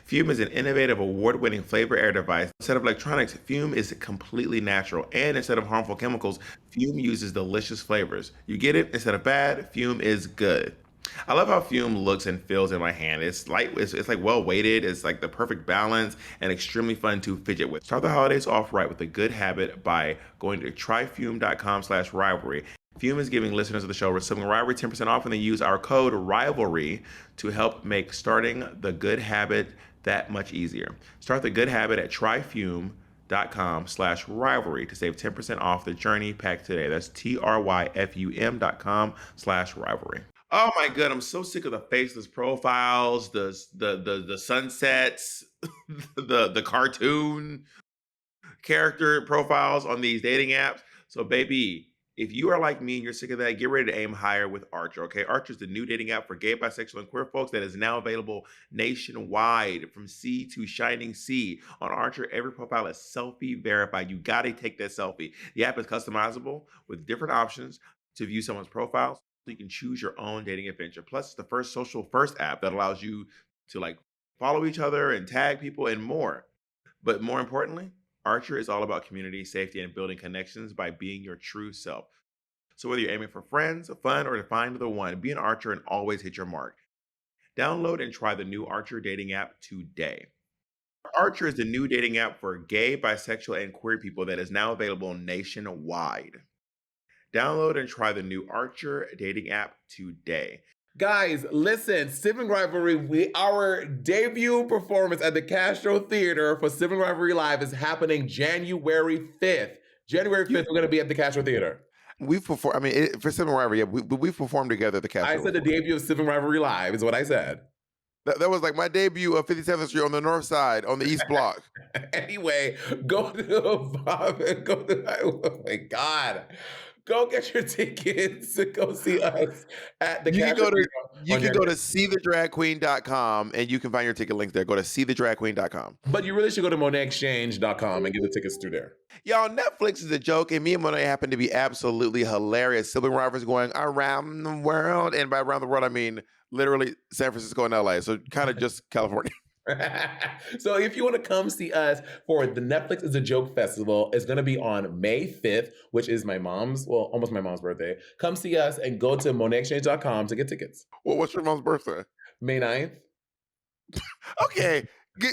Fume is an innovative, award-winning flavor air device. Instead of electronics, Fume is completely natural. And instead of harmful chemicals, Fume uses delicious flavors. You get it? Instead of bad, Fume is good. I love how Fume looks and feels in my hand. It's light, it's like well weighted, it's like the perfect balance, and extremely fun to fidget with. Start the holidays off right with a good habit by going to tryfume.com/rivalry. Fume is giving listeners of the show Sibling Rivalry 10% off when they use our code RIVALRY to help make starting the good habit that much easier. Start the good habit at tryfume.com/rivalry to save 10% off the journey pack today. That's tryfum.com/rivalry. Oh my god, I'm so sick of the faceless profiles, the sunsets, the cartoon character profiles on these dating apps. So baby, if you are like me and you're sick of that, get ready to aim higher with Archer, okay? Archer is the new dating app for gay, bisexual, and queer folks that is now available nationwide from sea to shining sea. On Archer, every profile is selfie verified. You gotta take that selfie. The app is customizable with different options to view someone's profile. So you can choose your own dating adventure. Plus, it's the first social first app that allows you to like follow each other and tag people and more. But more importantly, Archer is all about community, safety, and building connections by being your true self. So whether you're aiming for friends, fun, or to find the one, be an Archer and always hit your mark. Download and try the new Archer dating app today. Archer is the new dating app for gay, bisexual, and queer people that is now available nationwide. Download and try the new Archer dating app today. Guys, listen, Sibling Rivalry, our debut performance at the Castro Theater for Sibling Rivalry Live is happening January 5th. January 5th, we're going to be at the Castro Theater. We've performed, for Sibling Rivalry, we've performed together at the Castro. I said the debut of Sibling Rivalry Live is what I said. That was like my debut of 57th Street on the north side, on the east block. Anyway, oh my God. Go get your tickets to go see us at the Castro Theater. You can go to seethedragqueen.com and you can find your ticket links there. Go to seethedragqueen.com. But you really should go to monetexchange.com and get the tickets through there. Y'all, Netflix is a joke, and me and Monet happen to be absolutely hilarious. Sibling Rivalry is going around the world, and by around the world, I mean literally San Francisco and LA, so kind of just California. So if you want to come see us for the Netflix is a Joke Festival, it's going to be on May 5th, which is almost my mom's birthday. Come see us and go to monetexchange.com to get tickets. Well, what's your mom's birthday? May 9th. Okay.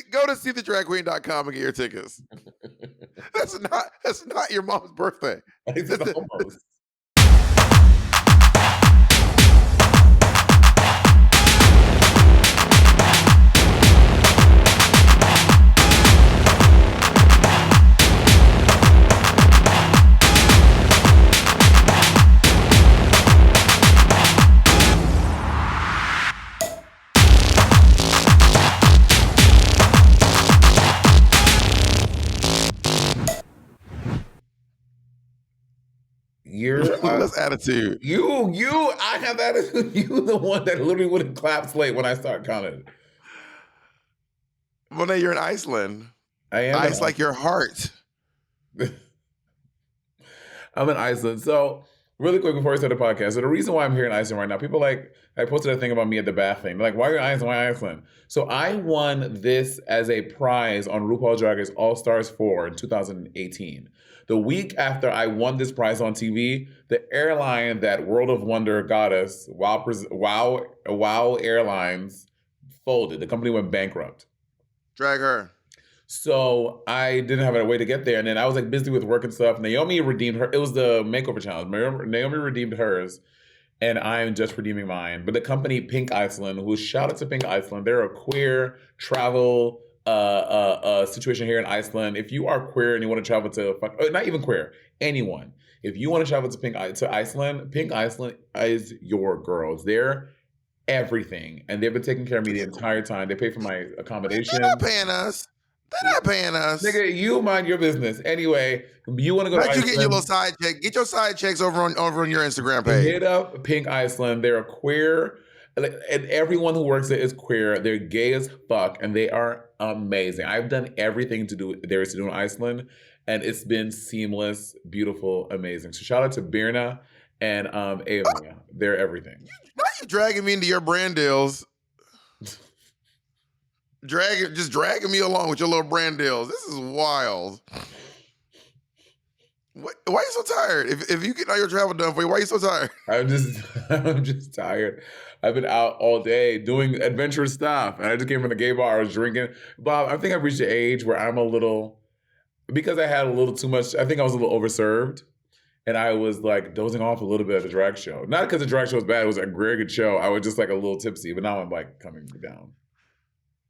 Go to seethedragqueen.com and get your tickets. That's not your mom's birthday. It's almost. That's attitude. I have attitude. You the one that literally wouldn't clap slate when I start counting. Monet, you're in Iceland. I am. Ice like your heart. I'm in Iceland. So really quick before I start the podcast. So the reason why I'm here in Iceland right now, people I posted a thing about me at the bath thing. They're like, why are you in Iceland? Why Iceland? So I won this as a prize on RuPaul Drag Race All Stars 4 in 2018. The week after I won this prize on TV, the airline that World of Wonder got us, Wow Airlines, folded. The company went bankrupt. Drag her. So I didn't have a way to get there. And then I was busy with work and stuff. Naomi redeemed her. It was the makeover challenge. Naomi redeemed hers. And I'm just redeeming mine. But the company Pink Iceland, who shout out to Pink Iceland, they're a queer travel situation here in Iceland. If you are queer and you want to travel to, not even queer, anyone. If you want to travel to Iceland, Pink Iceland is your girls. They're everything. And they've been taking care of me the entire time. They pay for my accommodation. They're not paying us. Nigga, you mind your business. Anyway, you want to go to Iceland. You get your little side check. Get your side checks over on your Instagram page. Hit up Pink Iceland. They're a queer, and everyone who works there is queer. They're gay as fuck, and they are amazing. I've done everything there is to do in Iceland, and it's been seamless, beautiful, amazing. So shout out to Birna and Ava. They're everything. Now you dragging me into your brand deals. just dragging me along with your little brand deals. This is wild. Why are you so tired? If you get all your travel done for you, why are you so tired? I'm just tired. I've been out all day doing adventurous stuff, and I just came from the gay bar. I was drinking. Bob, I think I've reached the age where I'm a little, because I had a little too much. I think I was a little overserved, and I was like dozing off a little bit at the drag show. Not because the drag show was bad; it was a very good show. I was just like a little tipsy, but now I'm like coming down.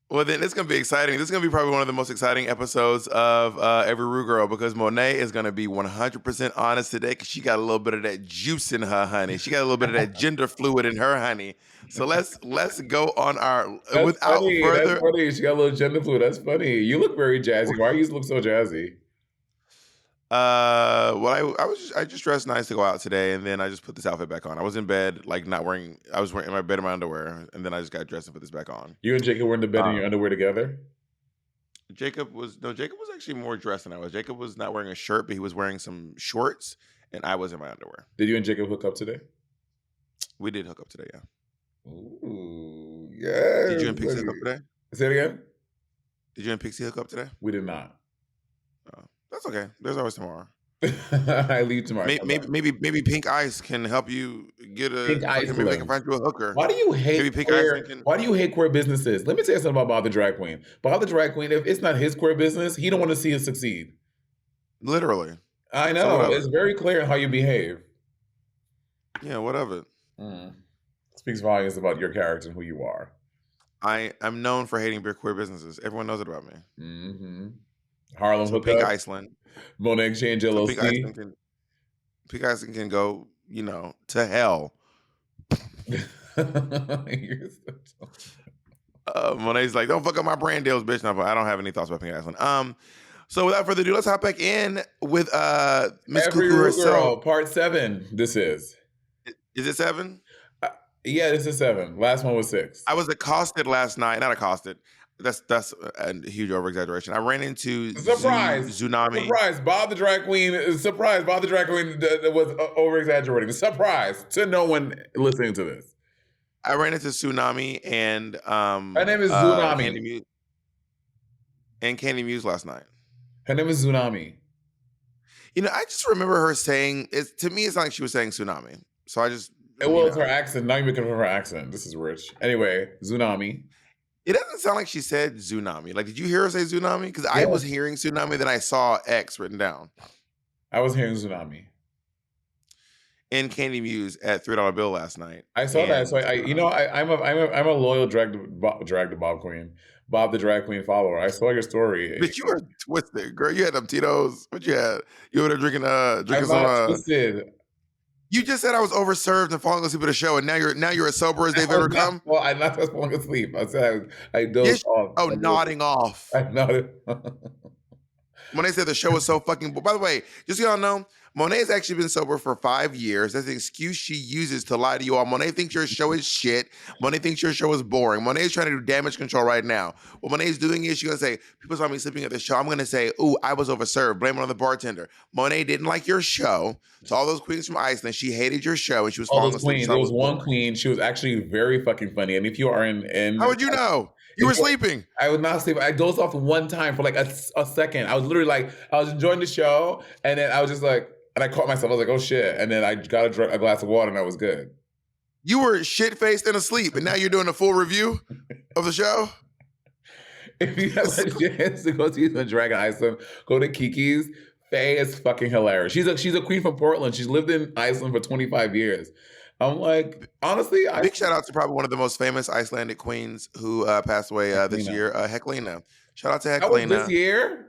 Well, then it's going to be exciting. This is going to be probably one of the most exciting episodes of every RuGirl, because Monet is going to be 100% honest today, because she got a little bit of that juice in her honey. She got a little bit of that gender fluid in her honey. So let's go on our That's without funny. further. That's funny. She got a little gender fluid. That's funny. You look very jazzy. Why do you look so jazzy? Well, I just dressed nice to go out today, and then I just put this outfit back on. I was in bed, like not wearing. I was wearing in my bed in my underwear, and then I just got dressed and put this back on. You and Jacob were in the bed in your underwear together? Jacob was actually more dressed than I was. Jacob was not wearing a shirt, but he was wearing some shorts, and I was in my underwear. Did you and Jacob hook up today? We did hook up today, yeah. Ooh, yeah. Did you and Pixie hook up today? Say it again? Did you and Pixie hook up today? We did not. Oh, that's okay. There's always tomorrow. I leave tomorrow. Maybe Pink Ice can help you get a. Pink Ice. Maybe they can find you a hooker. Why do you hate queer? Can... Why do you hate queer businesses? Let me tell you something about Bob the Drag Queen. Bob the Drag Queen, if it's not his queer business, he don't want to see it succeed. Literally. I know. So it's very clear in how you behave. Yeah, whatever. Speaks volumes about your character and who you are. I'm known for hating big queer businesses. Everyone knows it about me. Mm-hmm. Harlem so Pink Iceland. Monet Exchange LLC. Pink Iceland can go, to hell. Monet's like, don't fuck up my brand deals, bitch. No, but I don't have any thoughts about Pink Iceland. So without further ado, let's hop back in with Miss Cuckoo herself. Part 7. This is. Is it 7? Yeah, this is 7. Last one was 6. I was accosted last night. Not accosted. That's a huge over-exaggeration. I ran into Tsunami. Surprise! Bob the Drag Queen. Surprise! Bob the Drag Queen was over-exaggerating. Surprise to no one listening to this. I ran into Tsunami and her name is Tsunami. Kandy Muse last night. Her name is Tsunami. I just remember her saying it. To me, it's not like she was saying Tsunami. So I just. It was her accent. Not even her accent. This is rich. Anyway, Tsunami. It doesn't sound like she said Tsunami. Like, did you hear her say Tsunami? Because I was hearing Tsunami, then I saw X written down. I was hearing Tsunami. In Kandy Muse at $3 bill last night. I saw that. So I'm a loyal drag the Bob Queen. Bob the Drag Queen follower. I saw your story. But you were twisted, girl. You had them Tito's. What you had? You were drinking some. Twisted. You just said I was overserved and falling asleep at a show, and now you're as sober as they've ever come. Well, I'm not just falling asleep. I said I dozed off. Oh, nodding off. I nodded. Monet said the show was so fucking. By the way, just so y'all know, Monet has actually been sober for 5 years. That's the excuse she uses to lie to you all. Monet thinks your show is shit. Monet thinks your show is boring. Monet is trying to do damage control right now. What Monet is doing is she's going to say, people saw me sleeping at the show. I'm going to say, ooh, I was overserved. Blame it on the bartender. Monet didn't like your show. So all those queens from Iceland, she hated your show and she was falling asleep. There was one queen. She was actually very fucking funny. And if you are in how would you know? You were sleeping. I would not sleep. I dozed off one time for like a second. I was literally like, I was enjoying the show. And then I was just like, and I caught myself. I was like, oh shit. And then I got a glass of water and I was good. You were shit-faced and asleep. And now you're doing a full review of the show? If you have a chance to go see some Drag in Iceland, go to Kiki's. Faye is fucking hilarious. She's a queen from Portland. She's lived in Iceland for 25 years. I'm like, honestly, big shout out to probably one of the most famous Icelandic queens who passed away this year, Heklina. Shout out to Heklina. That was this year?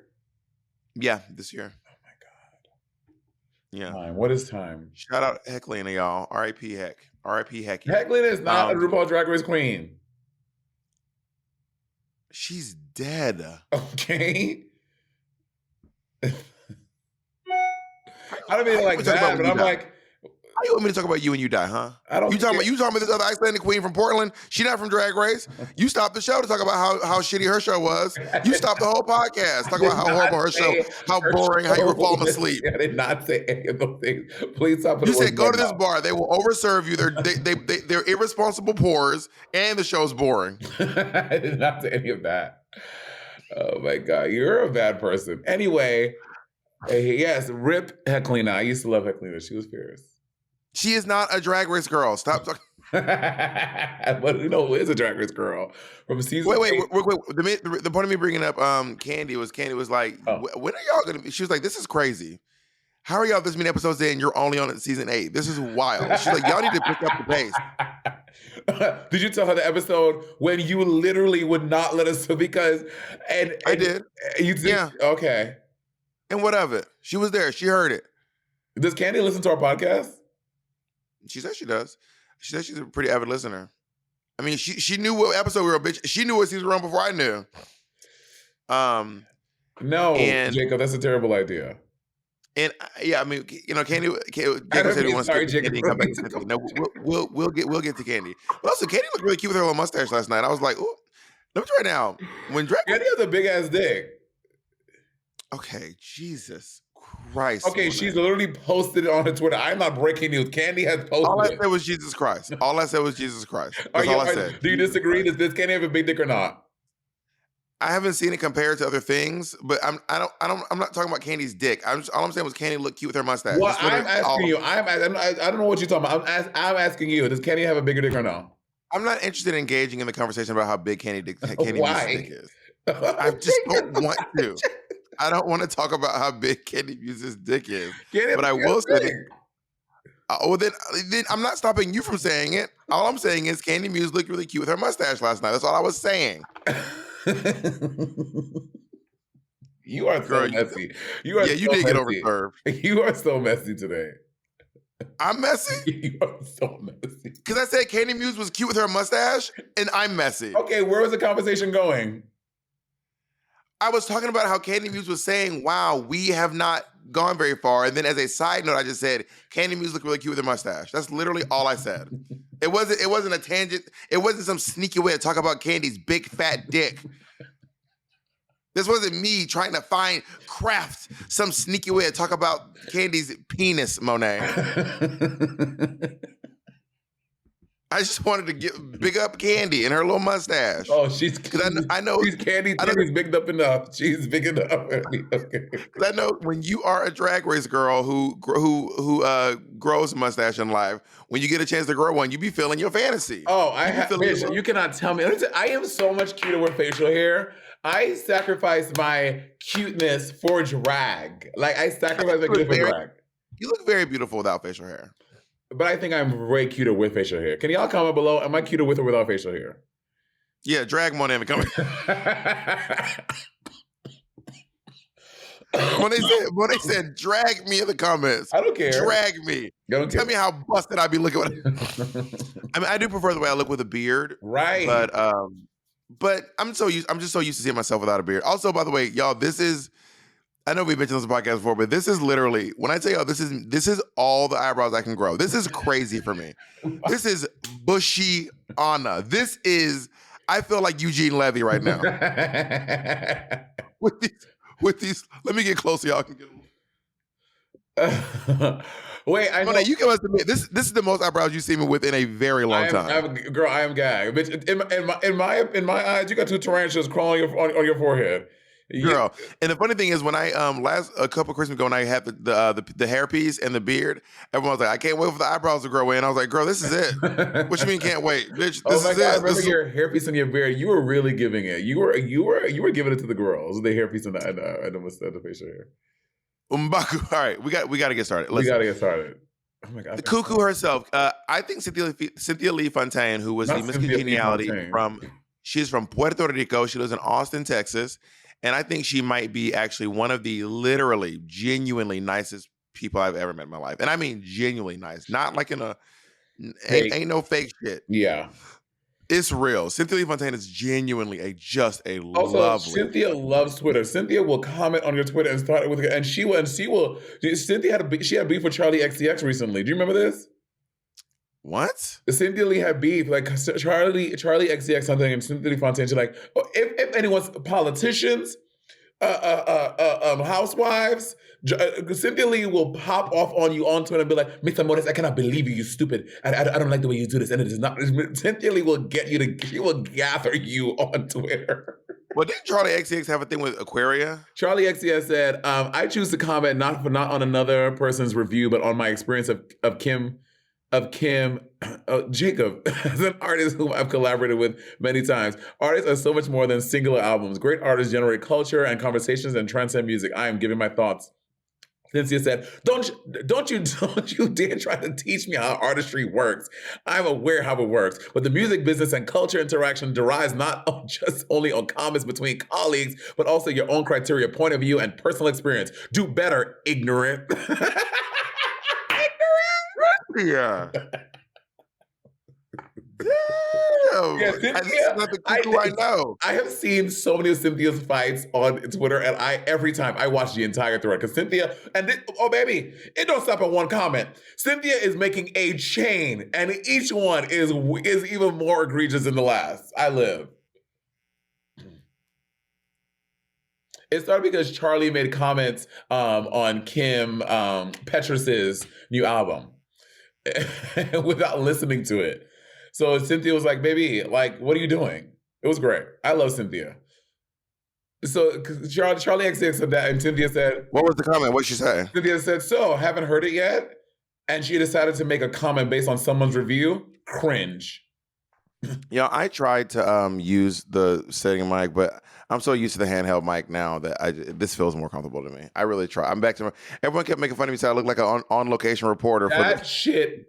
Yeah, this year. Oh my God. Yeah. Time. What is time? Shout out Heklina, y'all. R.I.P. Heck. R.I.P. Hecky. Heklina is not a RuPaul Drag Race queen. She's dead. Okay. I don't mean like that, but I'm like, how you want me to talk about you when you die, huh? I don't. You talking about this other Icelandic queen from Portland? She not from Drag Race. You stopped the show to talk about how shitty her show was. You stopped the whole podcast. Talk about how horrible her show, how boring, how you were falling asleep. I did not say any of those things. Please stop. You said go to this bar. They will overserve you. They're irresponsible pores, and the show's boring. I did not say any of that. Oh my God, you're a bad person. Anyway, yes, rip Heclina. I used to love Heclina. She was fierce. She is not a Drag Race girl. Stop talking. But who is a Drag Race girl from season? Wait. eight. The point of me bringing up Kandy was like, Oh. when are y'all gonna be? She was like, this is crazy. How are y'all this many episodes in? You're only on season 8. This is wild. She's like, y'all need to pick up the pace. Did you tell her the episode when you literally would not let us? Because I did. You did? Yeah. Okay. And what of it? She was there. She heard it. Does Kandy listen to our podcast? She says she does. She says she's a pretty avid listener. I mean, she knew what episode we were on, bitch. She knew what season we were on before I knew. No, Jacob, that's a terrible idea. And yeah, I mean, Kandy. Jacob said he wants to Jacob. Kandy come back to Cynthia. No, we'll get to Kandy. But also, Kandy looked really cute with her little mustache last night. I was like, ooh, let me try now. When Drag Kandy has a big ass dick. Okay, Jesus Christ. Okay, she's literally posted it on her Twitter. I'm not breaking news. Kandy has posted All I said was Jesus Christ. All I said was Jesus Christ. That's all I said. Do you disagree? Does Kandy have a big dick or not? I haven't seen it compared to other things, but I'm not talking about Kandy's dick. All I'm saying was Kandy looked cute with her mustache. Well, I'm asking you. I don't know what you're talking about. I'm asking you. Does Kandy have a bigger dick or no? I'm not interested in engaging in the conversation about how big Kandy Muse's dick is. I just don't want to. I don't want to talk about how big Kandy Muse's dick is. But I will say. Then I'm not stopping you from saying it. All I'm saying is Kandy Muse looked really cute with her mustache last night. That's all I was saying. You are so messy. You are you did get overserved. You are so messy today. I'm messy? You are so messy. Because I said Kandy Muse was cute with her mustache, and I'm messy. Okay, where was the conversation going? I was talking about how Kandy Muse was saying, wow, we have not gone very far. And then as a side note, I just said, Kandy Muse looked really cute with her mustache. That's literally all I said. It wasn't a tangent. It wasn't some sneaky way to talk about Kandy's big fat dick. This wasn't me trying to craft some sneaky way to talk about Kandy's penis, Monet. I just wanted to big up Kandy and her little mustache. Oh, she's I know she's Kandy. She's big enough enough. She's big enough. Okay. Because I know when you are a Drag Race girl who grows a mustache in life, when you get a chance to grow one, you be feeling your fantasy. Oh, bitch, you cannot tell me. I am so much cuter with facial hair. I sacrifice my cuteness for drag. Like I sacrifice my cuteness for drag. You look very beautiful without facial hair. But I think I'm way cuter with facial hair. Can y'all comment below? Am I cuter with or without facial hair? Yeah, drag Monet and come. Monet said, drag me in the comments. I don't care. Drag me. Tell me how busted I be looking. I mean, I do prefer the way I look with a beard. Right. But I'm just so used to seeing myself without a beard. Also, by the way, y'all, I know we've mentioned this on the podcast before, but this is literally, when I tell y'all this is all the eyebrows I can grow. This is crazy for me. This is bushy Anna. This is, I feel like Eugene Levy right now. with these, let me get closer, y'all can get Wait, I know. You can admit this is the most eyebrows you've seen me with in a very long time. Girl, I am gagged. Bitch, in my eyes, you got two tarantulas crawling on your forehead. Girl, and the funny thing is, when I a couple Christmas ago, when I had the hairpiece and the beard, everyone was like, "I can't wait for the eyebrows to grow in." I was like, "Girl, this is it." What you mean can't wait, bitch? This is it. Remember your hairpiece and your beard? You were really giving it. You were giving it to the girls. The hairpiece and the facial hair. Umbaku. All right, we got to get started. We got to get started. Oh my God. The cuckoo herself. I think Cynthia Lee Fontaine, who was the Miss Congeniality she's from Puerto Rico. She lives in Austin, Texas. And I think she might be actually one of the literally, genuinely nicest people I've ever met in my life. And I mean genuinely nice. Not like in ain't no fake shit. Yeah. It's real. Cynthia Lee Fontaine is genuinely just a also, lovely. Cynthia loves Twitter. Cynthia will comment on your Twitter and start with, and she will. Cynthia had beef with Charlie XCX recently. Do you remember this? What? Cynthia Lee had beef, like Charlie XCX something, and Cynthia Lee Fontaine. She's like, if anyone's politicians, housewives, CynthiaLee will pop off on you on Twitter and be like, Mr. Morris, I cannot believe you stupid. I don't like the way you do this. And it is not. Cynthia Lee will get you she will gather you on Twitter. Well, didn't Charlie XCX have a thing with Aquaria? Charlie XCS said, I choose to comment not on another person's review, but on my experience of Kim Jacob as an artist whom I've collaborated with many times. Artists are so much more than singular albums. Great artists generate culture and conversations and transcend music. I am giving my thoughts. Cynthia said, don't you dare try to teach me how artistry works. I'm aware how it works, but the music business and culture interaction derives not just only on comments between colleagues, but also your own criteria, point of view, and personal experience. Do better, ignorant. Yeah. Damn. Yeah, This is Cynthia, not the cuckoo I know. I have seen so many of Cynthia's fights on Twitter, and every time I watch the entire thread because Cynthia oh baby, it don't stop at one comment. Cynthia is making a chain, and each one is even more egregious than the last. I live. It started because Charlie made comments on Kim Petrus's new album without listening to it. So Cynthia was like, baby, like, what are you doing? It was great. I love Cynthia. So Charlie XX said that, and Cynthia said... What was the comment? What'd she say? Cynthia said, so, haven't heard it yet? And she decided to make a comment based on someone's review? Cringe. Yeah, I tried to use the setting mic, but I'm so used to the handheld mic now that this feels more comfortable to me. I really try. I'm back to everyone kept making fun of me, so I look like an on-location reporter. Shit...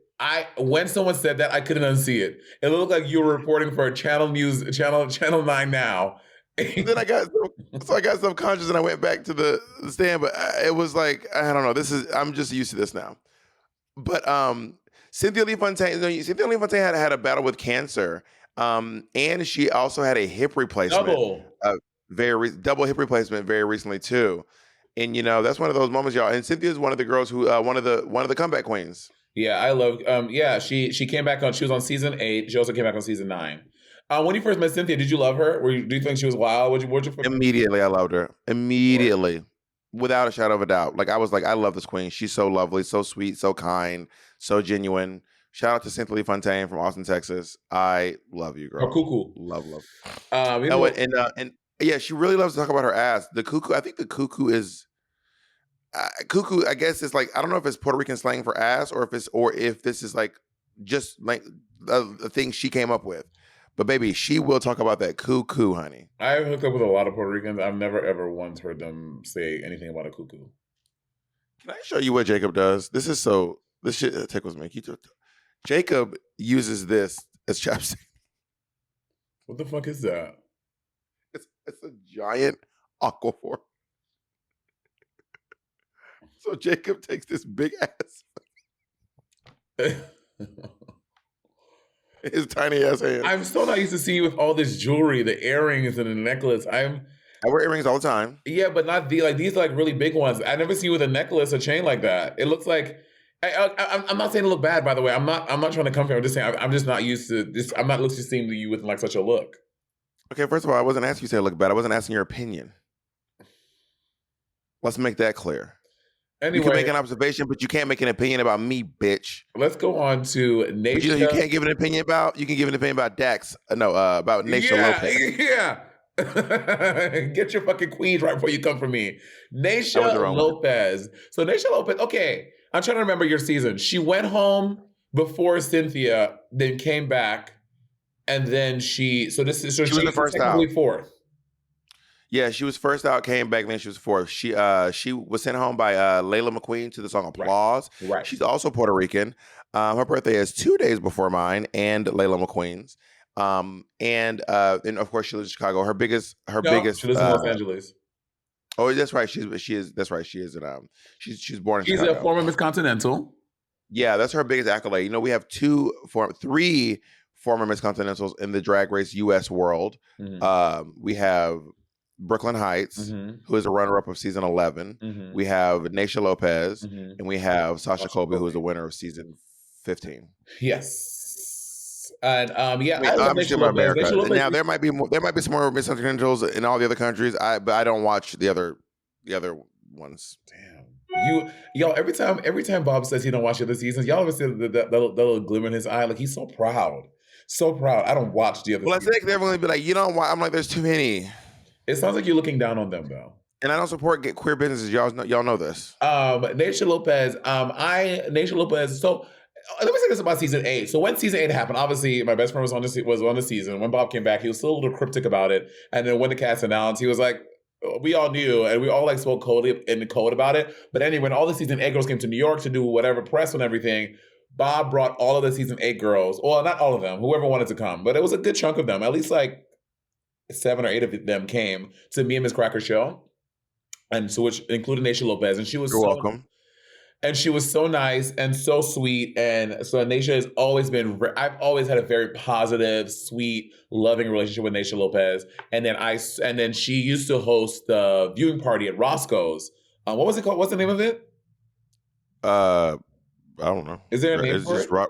when someone said that, I couldn't unsee it. It looked like you were reporting for Channel 9 now. Then I got subconscious and I went back to the stand, but it was like, I don't know. I'm just used to this now. But Cynthia Lee Fontaine had a battle with cancer, and she also had a hip replacement, double hip replacement very recently too. And that's one of those moments, y'all. And Cynthia is one of the girls who one of the comeback queens. Yeah, I love. She came back on. She was on season 8. She also came back on season 9. When you first met Cynthia, did you love her? Do you think she was wild? Immediately, I loved her. Immediately, without a shadow of a doubt. Like I was like, I love this queen. She's so lovely, so sweet, so kind, so genuine. Shout out to Cynthia Lee Fontaine from Austin, Texas. I love you, girl. Oh, cuckoo. Love. And yeah, she really loves to talk about her ass. The cuckoo. I think the cuckoo is. Cuckoo, I guess it's like, I don't know if it's Puerto Rican slang for ass or if this is like just like the thing she came up with. But baby, she will talk about that cuckoo, honey. I've hooked up with a lot of Puerto Ricans. I've never ever once heard them say anything about a cuckoo. Can I show you what Jacob does? This shit tickles me. Jacob uses this as chapstick. What the fuck is that? It's a giant aquaphor. So Jacob takes this big ass, his tiny ass hand. I'm so not used to seeing you with all this jewelry, the earrings and the necklace. I wear earrings all the time. Yeah, but not these like really big ones. I never see you with a necklace or chain like that. It looks like I'm not saying it look bad, by the way. I'm not trying to come here. I'm just saying I'm just not used to this. I'm not used to seeing you with like such a look. Okay, first of all, I wasn't asking you to say it look bad. I wasn't asking your opinion. Let's make that clear. Anyway, you can make an observation, but you can't make an opinion about me, bitch. Let's go on to Naysha. You can't give an opinion about. You can give an opinion about Dax. About Naysha Lopez. Yeah. Get your fucking queens right before you come for me. Naysha Lopez. So Naysha Lopez. Okay, I'm trying to remember your season. She went home before Cynthia, then came back, and then she was the first out. Fourth. Yeah, she was first out, came back, then she was fourth. She was sent home by Layla McQueen to the song Applause. Right. She's also Puerto Rican. Her birthday is 2 days before mine and Layla McQueen's. And of course she lives in Chicago. Her biggest she lives in Los Angeles. Oh, that's right. She is she's born in Chicago. She's a former Miss Continental. Yeah, that's her biggest accolade. We have 3 former Miss Continentals in the Drag Race US world. Mm-hmm. We have Brooklyn Heights, who is a runner-up of season 11. Mm-hmm. We have Naysha Lopez, and we have Sasha Colby, who is the winner of season 15. Yes, and I love Naysha Lopez. America. Now there might be some more Miss Continentals in all the other countries. But I don't watch the other ones. Damn. Y'all, every time Bob says he don't watch the other seasons, y'all always see that little glimmer in his eye, like he's so proud. So proud. I don't watch the other. Well, I think everyone would be like, you don't watch. I'm like, there's too many. It sounds like you're looking down on them, though. And I don't support queer businesses. Y'all know this. Naysha Lopez. Naysha Lopez. So let me say this about season 8. So when season 8 happened, obviously my best friend was on the season. When Bob came back, he was still a little cryptic about it. And then when the cast announced, he was like, we all knew, and we all like spoke in the code about it. But anyway, when all the season 8 girls came to New York to do whatever press and everything, Bob brought all of the season 8 girls. Well, not all of them, whoever wanted to come, but it was a good chunk of them. At least like 7 or 8 of them came to me and Miss Cracker's show. And so, which included Naysha Lopez, and she was welcome. And she was so nice and so sweet. And so Naysha has always been. I've always had a very positive, sweet, loving relationship with Naysha Lopez. And then she used to host the viewing party at Roscoe's. What was it called? What's the name of it? I don't know. Is there a name it's for just it?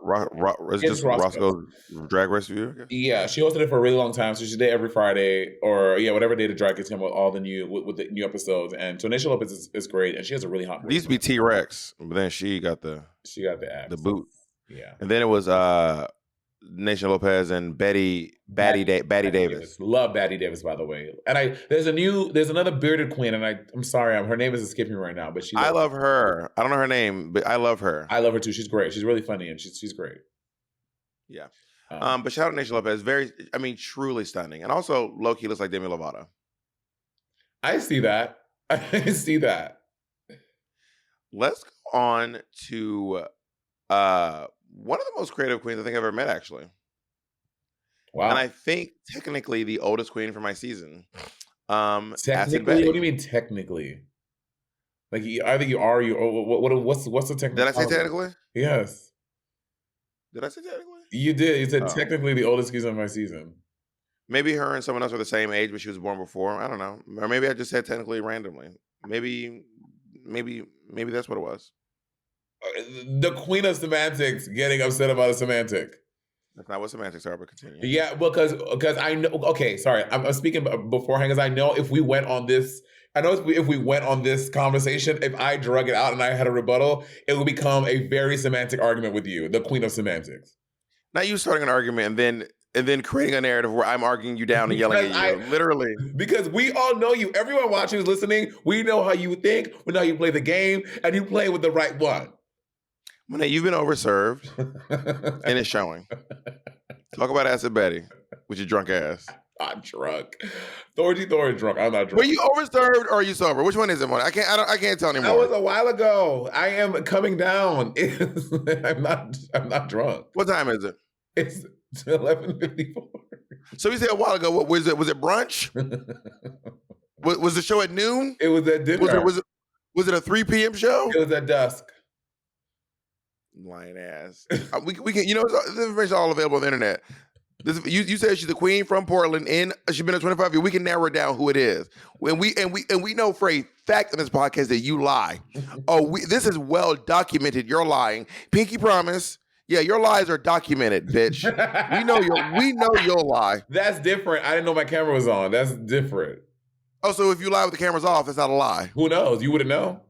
It's just Roscoe's Drag Race Review? Yeah, she hosted it for a really long time. So she did every Friday or whatever day the drag gets come with all the new episodes. And so Naysha Lopez is great, and she has a really hot voice. It used to be T-Rex, but then she got the abs. The boot. Yeah. And then it was Naysha Lopez and Batty Davis. Love Batty Davis, by the way. And there's another bearded queen, and I'm sorry, her name is escaping me right now, but I love her. I don't know her name, but I love her. I love her too. She's great. She's really funny, and she's great. Yeah. But shout out to Naysha Lopez. Truly stunning. And also low-key looks like Demi Lovato. I see that. I see that. Let's go on to one of the most creative queens I think I've ever met, actually. Wow. And I think technically the oldest queen for my season. Technically? What do you mean technically? Like either you are you or what's the technical? Did I say technically? Yes. Did I say technically? You did. You said technically the oldest queen of my season. Maybe her and someone else are the same age, but she was born before. I don't know. Or maybe I just said technically randomly. Maybe that's what it was. The queen of semantics getting upset about a semantic. That's not what semantics are, but continue. Yeah, because I know. Okay, sorry, I'm speaking beforehand because I know if we went on this, if we went on this conversation, if I drug it out and I had a rebuttal, it would become a very semantic argument with you, the queen of semantics. Not you starting an argument and then creating a narrative where I'm arguing you down and yelling at you. Literally. Because we all know you. Everyone watching is listening. We know how you think. We know how you play the game, and you play with the right one. Monet, you've been overserved, and it's showing. Talk about Acid Betty with your drunk ass. I'm drunk. Thorgy Thor is drunk. I'm not drunk. Were you overserved or are you sober? Which one is it, Monet? I can't tell anymore. That was a while ago. I am coming down. I'm not drunk. What time is it? It's 11:54. So you said a while ago. What was it? Was it brunch? was the show at noon? It was at dinner. Was it a 3 p.m. show? It was at dusk. Lying ass. We can, this information all available on the internet. You said she's the queen from Portland and she's been there 25 years. We can narrow it down who it is. And we know for a fact in this podcast that you lie. This is well documented. You're lying. Pinky promise. Yeah, your lies are documented, bitch. we know you'll lie. That's different. I didn't know my camera was on. That's different. Oh, so if you lie with the cameras off, it's not a lie. Who knows? You wouldn't know.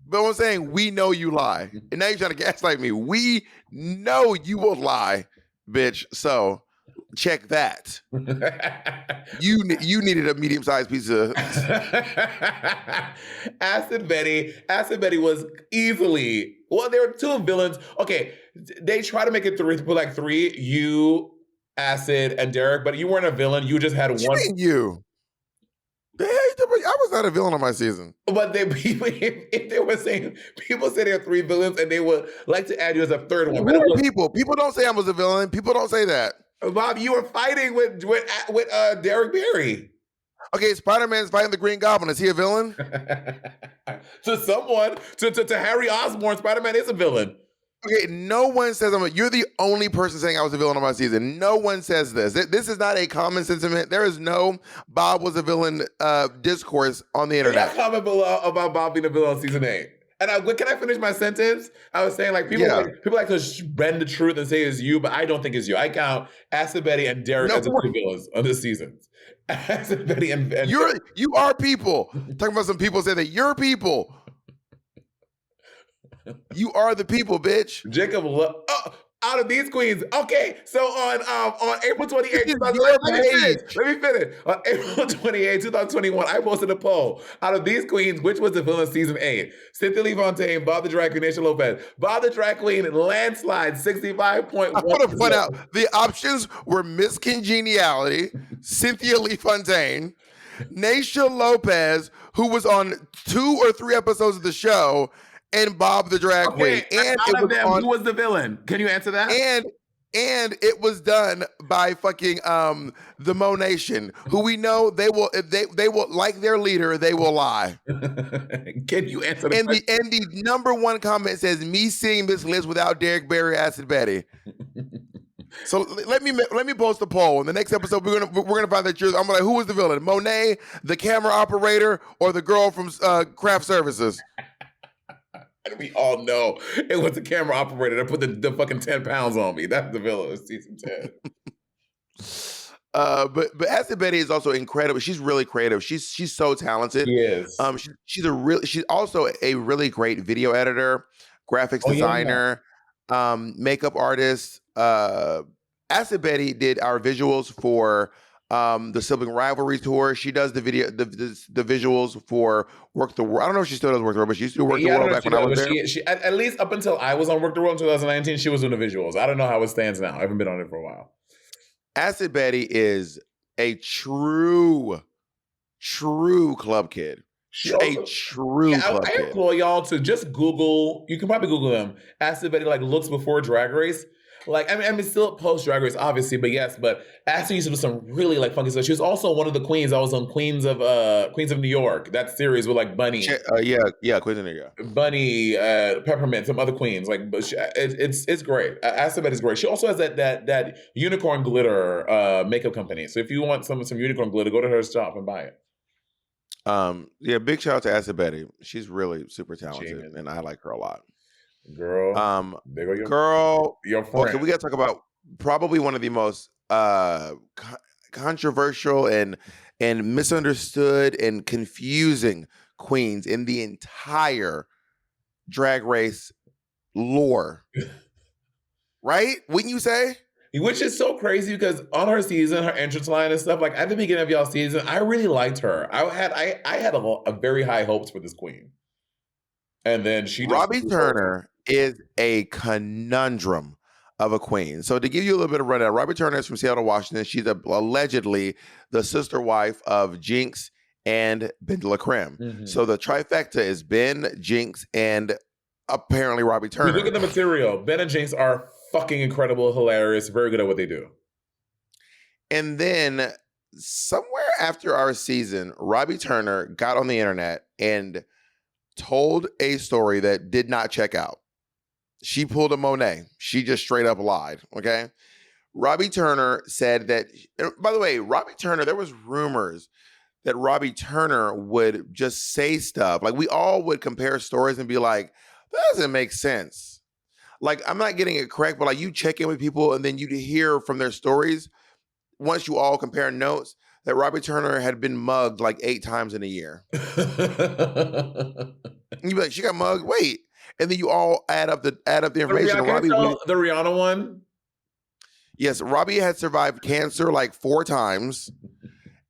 But I'm saying we know you lie. And now you're trying to gaslight me. We know you will lie, bitch. So check that. You needed a medium-sized pizza. Acid Betty was easily, well, there were two villains. Okay, they try to make it three, to put like three, you, Acid, and Derek, but you weren't a villain. You just had one. You mean you? I was not a villain on my season. But if they were saying, people say there are three villains and they would like to add you as a third one. People don't say I was a villain. People don't say that. Bob, you were fighting with Derek Barry. Okay, Spider-Man's fighting the Green Goblin. Is he a villain? To someone, to Harry Osborn, Spider-Man is a villain. Okay, no one says you're the only person saying I was a villain on my season. No one says this. This is not a common sentiment. There is no Bob was a villain discourse on the internet. There's a comment below about Bob being a villain on season 8. And can I finish my sentence? I was saying people like to bend the truth and say it's you, but I don't think it's you. I count Acid Betty and Derek as the two villains of the seasons. Acid Betty and you are people. Talking about some people say that you're people. You are the people, bitch. Jacob, Out of these queens, okay. So on April 28th, This is your page. Let me finish. On April 28th, 2021, I posted a poll. Out of these queens, which was the villain season 8? Cynthia Lee Fontaine, Bob the Drag Queen, Nisha Lopez. Bob the Drag Queen, landslide, 65.1%. I want to point out the options were Miss Congeniality, Cynthia Lee Fontaine, Nisha Lopez, who was on 2 or 3 episodes of the show, and Bob the Drag Queen. And out of them, who was the villain? Can you answer that? And it was done by fucking the Monation, who we know they will like their leader, they will lie. Can you answer the question? And the number one comment says, me seeing this list without Derek Barry, Acid Betty. So let me post the poll. In the next episode, we're gonna find the truth. I'm like, who was the villain? Monet, the camera operator, or the girl from craft services? And we all know it was the camera operator that put the fucking 10 pounds on me. That's the villain of season 10. But Acid Betty is also incredible. She's really creative. She's so talented. She is. She's also a really great video editor, graphics designer, makeup artist. Acid Betty did our visuals for the Sibling Rivalry tour. She does the visuals for Work the World. I don't know if she still does Work the World, but she used to do Work the World back when I was there. She at least up until I was on Work the World in 2019, she was doing the visuals. I don't know how it stands now. I haven't been on it for a while. Acid Betty is a true club kid. I implore y'all to just Google. You can probably Google them. Acid Betty looks before Drag Race. I mean, still post Drag Race, obviously, but yes. But Acid used to do some really funky stuff. She was also one of the queens. I was on Queens of New York. That series with Bunny. Queens of New York. Bunny, Peppermint, some other queens. It's great. Acid Betty's great. She also has that unicorn glitter makeup company. So if you want some unicorn glitter, go to her shop and buy it. Big shout out to Acid Betty. She's really super talented, and I like her a lot. Girl, your friend. Okay, we got to talk about probably one of the most controversial and misunderstood and confusing queens in the entire Drag Race lore. Right? Wouldn't you say? Which is so crazy because on her season, her entrance line and stuff, at the beginning of y'all season, I really liked her. I had a very high hopes for this queen. And then Robbie Turner is a conundrum of a queen. So to give you a little bit of rundown, Robbie Turner is from Seattle, Washington. She's allegedly the sister wife of Jinx and Ben de la Creme. Mm-hmm. So the trifecta is Ben, Jinx, and apparently Robbie Turner. Look at the material. Ben and Jinx are fucking incredible, hilarious, very good at what they do. And then somewhere after our season, Robbie Turner got on the internet and told a story that did not check out. She pulled a Monet. She just straight up lied, okay? Robbie Turner said that, by the way, Robbie Turner, there was rumors that Robbie Turner would just say stuff. We all would compare stories and be like, that doesn't make sense. I'm not getting it correct, but you check in with people and then you hear from their stories, once you all compare notes, that Robbie Turner had been mugged 8 times in a year. And you'd be like, she got mugged? Wait. And then you all add up the information. The Rihanna one? Yes, Robbie had survived cancer 4 times.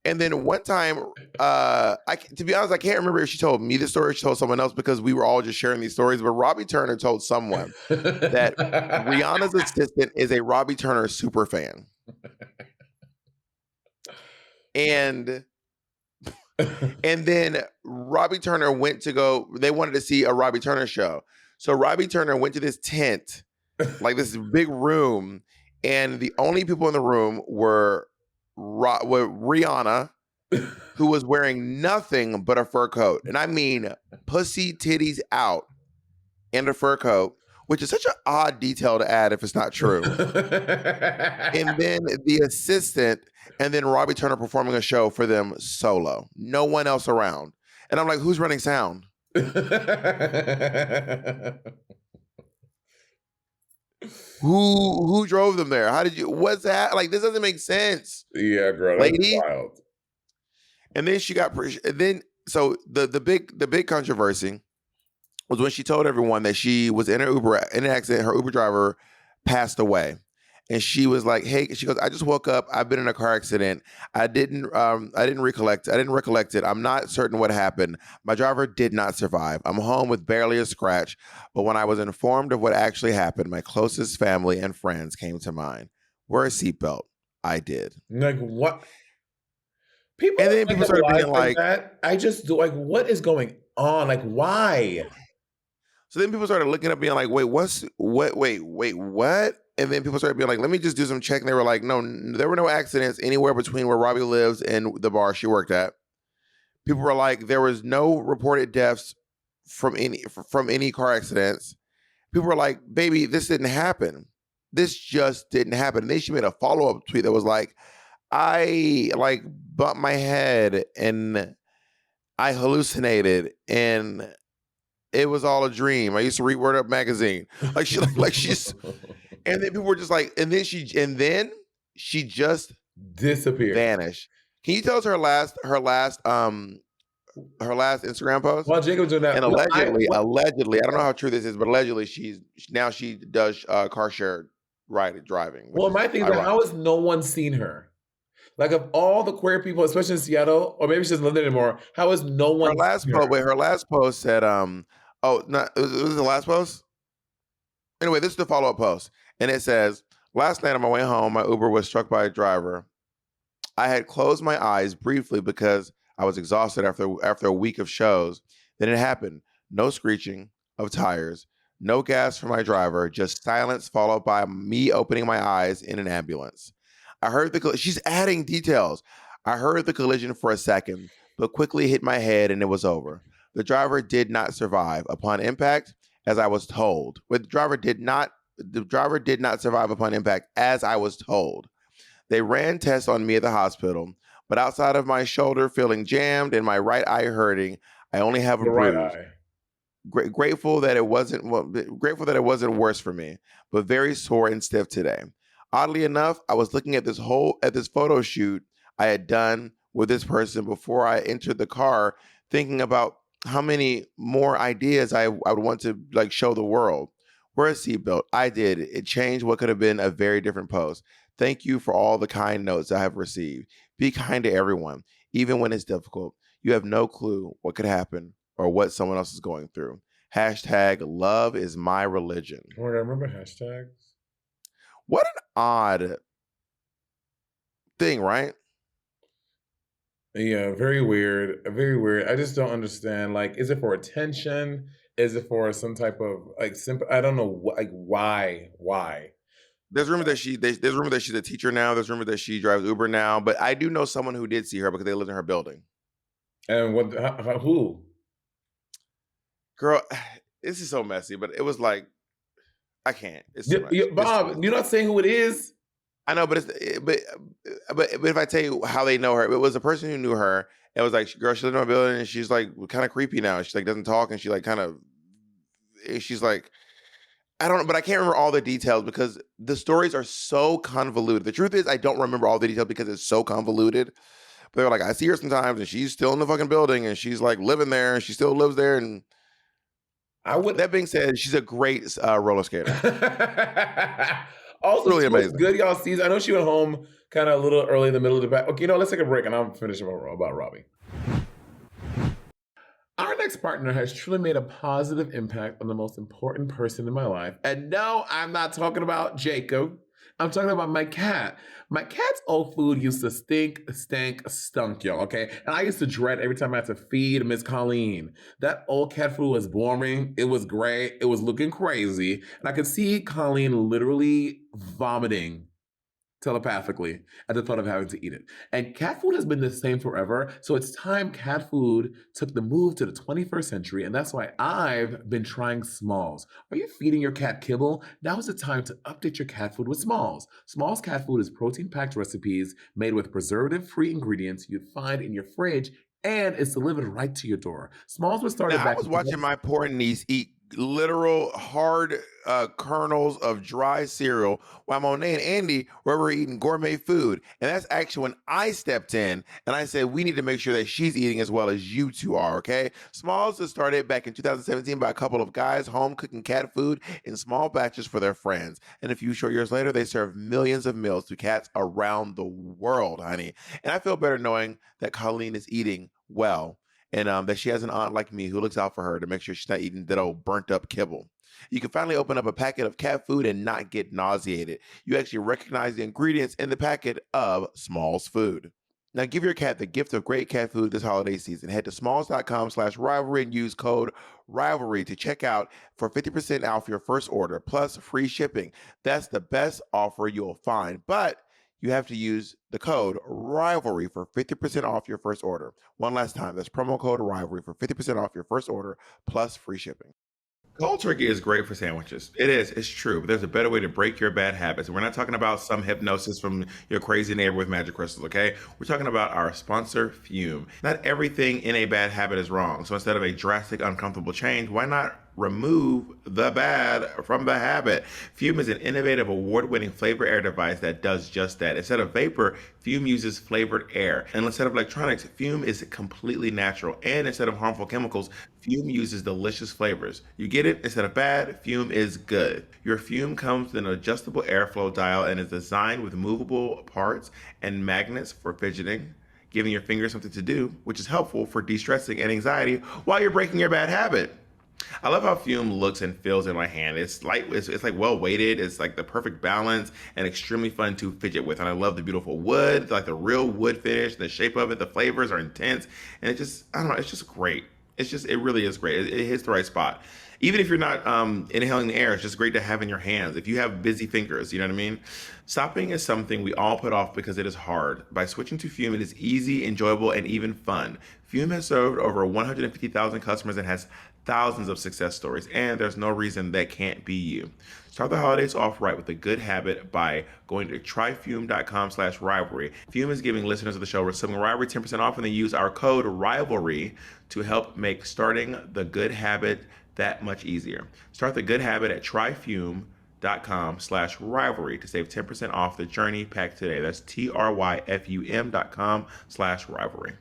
And then one time, to be honest, I can't remember if she told me the story or she told someone else because we were all just sharing these stories. But Robbie Turner told someone that Rihanna's assistant is a Robbie Turner super fan. And then Robbie Turner they wanted to see a Robbie Turner show. So Robbie Turner went to this tent, this big room, and the only people in the room were Rihanna, who was wearing nothing but a fur coat. And I mean pussy titties out and a fur coat, which is such an odd detail to add if it's not true. And then the assistant, and then Robbie Turner performing a show for them solo. No one else around. And I'm like, who's running sound? Who drove them there? What's that? This doesn't make sense. Yeah, girl, lady. That's wild. And then so the big controversy was when she told everyone that she was in an accident. Her Uber driver passed away. And she was like, "Hey," she goes, "I just woke up. I've been in a car accident. I didn't recollect it. I'm not certain what happened. My driver did not survive. I'm home with barely a scratch. But when I was informed of what actually happened, my closest family and friends came to mind. Wear a seatbelt. I did." Like what? People And then make people up started lies being like like, that. I just do like, what is going on? Like, why? so then people started looking up, being like, wait, what? And then people started being like, let me just do some check. And they were like, no, there were no accidents anywhere between where Robbie lives and the bar she worked at. People were like, there was no reported deaths from any car accidents. People were like, baby, this didn't happen. This just didn't happen. And then she made a follow-up tweet that was like, I like bumped my head and I hallucinated and it was all a dream. I used to read Word Up magazine. Like she's, and then people were just like, and then she just Disappeared. vanished. Can you tell us her last Instagram post? While Jacob's doing that, And you know, allegedly, I don't know how true this is, but allegedly she does car share driving, which well, is my thing is that ironic. how has no one seen her? Like of all the queer people, especially in Seattle, or maybe she doesn't live there anymore, how has no one seen her? Her last post said, oh, no, it was the last post? Anyway, this is the follow-up post. And it says, last night on my way home, my Uber was struck by a driver. I had closed my eyes briefly because I was exhausted after a week of shows. Then it happened. No screeching of tires, no gas from my driver, just silence followed by me opening my eyes in an ambulance. I heard she's adding details. I heard the collision for a second, but quickly hit my head and it was over. The driver did not survive upon impact, as I was told. But the driver did not survive upon impact, as I was told. They ran tests on me at the hospital, but outside of my shoulder feeling jammed and my right eye hurting, I only have a The right bruise. eye. Grateful that it wasn't worse for me, but very sore and stiff today. Oddly enough, I was looking at this photo shoot I had done with this person before I entered the car, thinking about how many more ideas I would want to like show the world. Wear a seatbelt. I did. It changed what could have been a very different post. Thank you for all the kind notes I have received. Be kind to everyone, even when it's difficult. You have no clue what could happen or what someone else is going through. Hashtag love is my religion. Oh, I remember hashtags. What an odd thing, right? Yeah, very weird. Very weird. I just don't understand. Like, is it for attention? Is it for some type of like simple? I don't know. Like, why? Why? There's rumor that there's rumor that she's a teacher now. There's rumor that she drives Uber now. But I do know someone who did see her because they lived in her building. And what? Who? Girl, this is so messy. But it was like, I can't. It's too much. Bob, you're not saying who it is. I know, but if I tell you how they know her, it was a person who knew her. It was like, girl, she lived in my building, and she's like kind of creepy now. She like doesn't talk, and she like kind of, she's like, I don't know, but I can't remember all the details because the stories are so convoluted. The truth is, I don't remember all the details because it's so convoluted. But they were like, I see her sometimes, and she's still in the fucking building, and she's like living there, and she still lives there. And that being said, she's a great roller skater. Also, really amazing. Good y'all season. I know she went home kind of a little early in the middle of the back. Okay, let's take a break and I'll finish about Robbie. Our next partner has truly made a positive impact on the most important person in my life. And no, I'm not talking about Jacob. I'm talking about my cat. My cat's old food used to stunk, y'all, okay? And I used to dread every time I had to feed Miss Colleen. That old cat food was boring. It was gray. It was looking crazy. And I could see Colleen literally vomiting telepathically at the thought of having to eat it. And cat food has been the same forever. So it's time cat food took the move to the 21st century. And that's why I've been trying Smalls. Are you feeding your cat kibble? Now is the time to update your cat food with Smalls. Smalls cat food is protein-packed recipes made with preservative-free ingredients you'd find in your fridge, and it's delivered right to your door. Smalls was started back. I was watching my poor niece eat literal hard kernels of dry cereal while Monet and Andy were eating gourmet food. And that's actually when I stepped in and I said, we need to make sure that she's eating as well as you two are, okay? Smalls was started back in 2017 by a couple of guys home cooking cat food in small batches for their friends. And a few short years later, they serve millions of meals to cats around the world, honey. And I feel better knowing that Colleen is eating well and that she has an aunt like me who looks out for her to make sure she's not eating that old burnt up kibble. You can finally open up a packet of cat food and not get nauseated. You actually recognize the ingredients in the packet of Smalls food. Now give your cat the gift of great cat food this holiday season. Head to smalls.com/rivalry and use code rivalry to check out for 50% off your first order plus free shipping. That's the best offer you'll find. But you have to use the code rivalry for 50% off your first order. One last time, that's promo code rivalry for 50% off your first order plus free shipping. Cold turkey is great for sandwiches. It is. It's true. But there's a better way to break your bad habits. We're not talking about some hypnosis from your crazy neighbor with magic crystals, okay? We're talking about our sponsor, Fume. Not everything in a bad habit is wrong. So instead of a drastic, uncomfortable change, why not remove the bad from the habit? Fume is an innovative, award-winning flavor air device that does just that. Instead of vapor, Fume uses flavored air. And instead of electronics, Fume is completely natural. And instead of harmful chemicals, Fume uses delicious flavors. You get it? Instead of bad, Fume is good. Your Fume comes with an adjustable airflow dial and is designed with movable parts and magnets for fidgeting, giving your fingers something to do, which is helpful for de-stressing and anxiety while you're breaking your bad habit. I love how Fume looks and feels in my hand. It's light, it's like well weighted. It's like the perfect balance and extremely fun to fidget with. And I love the beautiful wood, like the real wood finish, the shape of it. The flavors are intense, and it just, I don't know, it's just great. It really is great. It hits the right spot. Even if you're not inhaling the air, it's just great to have in your hands. If you have busy fingers, you know what I mean? Stopping is something we all put off because it is hard. By switching to Fume, it is easy, enjoyable, and even fun. Fume has served over 150,000 customers and has thousands of success stories, and there's no reason that can't be you. Start the holidays off right with a good habit by going to tryfume.com/rivalry. Fume is giving listeners of the show Sibling Rivalry 10% off when they use our code rivalry to help make starting the good habit that much easier. Start the good habit at tryfume.com/rivalry to save 10% off the journey pack today. That's tryfum.com/rivalry.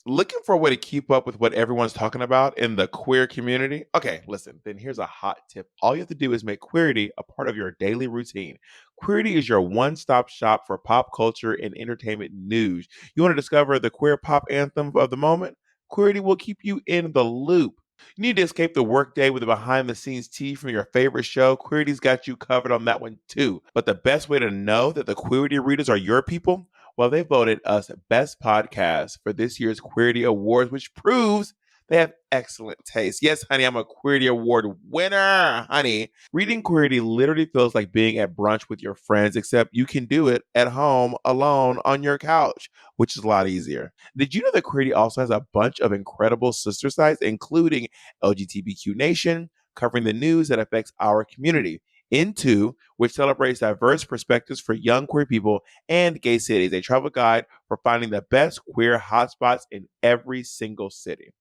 Looking for a way to keep up with what everyone's talking about in the queer community? Okay, listen, then here's a hot tip. All you have to do is make Queerty a part of your daily routine. Queerty is your one-stop shop for pop culture and entertainment news. You want to discover the queer pop anthem of the moment? Queerty will keep you in the loop. You need to escape the workday with a behind-the-scenes tea from your favorite show. Queerty's got you covered on that one too. But the best way to know that the Queerty readers are your people? Well, they voted us Best Podcast for this year's Queerty Awards, which proves they have excellent taste. Yes, honey, I'm a Queerty Award winner, honey. Reading Queerty literally feels like being at brunch with your friends, except you can do it at home, alone, on your couch, which is a lot easier. Did you know that Queerty also has a bunch of incredible sister sites, including LGBTQ Nation, covering the news that affects our community? Into, which celebrates diverse perspectives for young queer people, and Gay Cities, a travel guide for finding the best queer hotspots in every single city.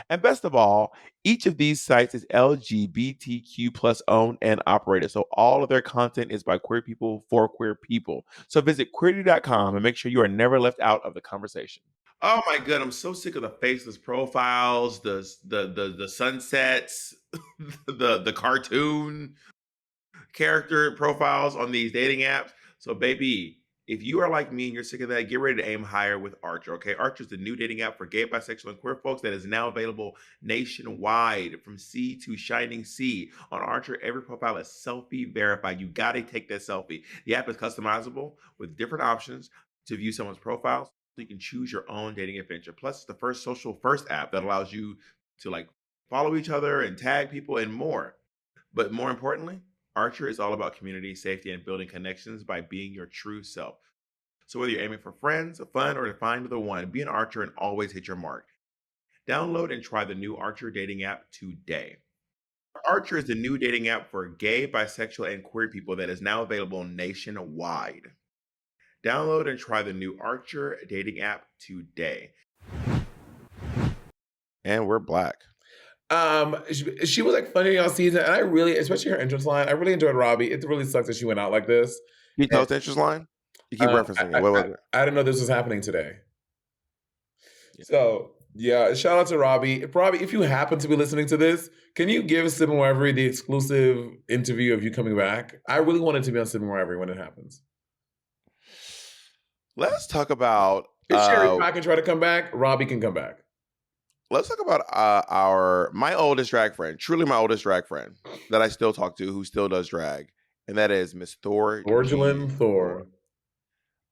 And best of all, each of these sites is LGBTQ plus owned and operated. So all of their content is by queer people for queer people. So visit queerty.com and make sure you are never left out of the conversation. Oh my god, I'm so sick of the faceless profiles, the sunsets, the cartoon character profiles on these dating apps. So, baby, if you are like me and you're sick of that, get ready to aim higher with Archer, okay? Archer is the new dating app for gay, bisexual, and queer folks that is now available nationwide from sea to shining sea. On Archer, every profile is selfie verified. You gotta take that selfie. The app is customizable with different options to view someone's profile so you can choose your own dating adventure. Plus, it's the first social first app that allows you to like follow each other and tag people and more. But more importantly, Archer is all about community, safety, and building connections by being your true self. So whether you're aiming for friends, fun, or to find the one, be an Archer and always hit your mark. Download and try the new Archer dating app today. Archer is the new dating app for gay, bisexual, and queer people that is now available nationwide. Download and try the new Archer dating app today. And we're black. She was like funny all season, and I really, especially her entrance line, I really enjoyed Robbie. It really sucks that she went out like this. Can you tell And, us the interest line? You keep I, referencing it. I, What I, was it? I didn't know this was happening today. Yeah. So yeah, shout out to Robbie. Robbie, if you happen to be listening to this, can you give Sibling Rivalry the exclusive interview of you coming back? I really wanted to be on Sibling Rivalry when it happens. Let's talk about If Sherry Pie can try to come back, Robbie can come back. let's talk about my oldest drag friend, truly my oldest drag friend that I still talk to, who still does drag, and that is Miss Thorgy Thor.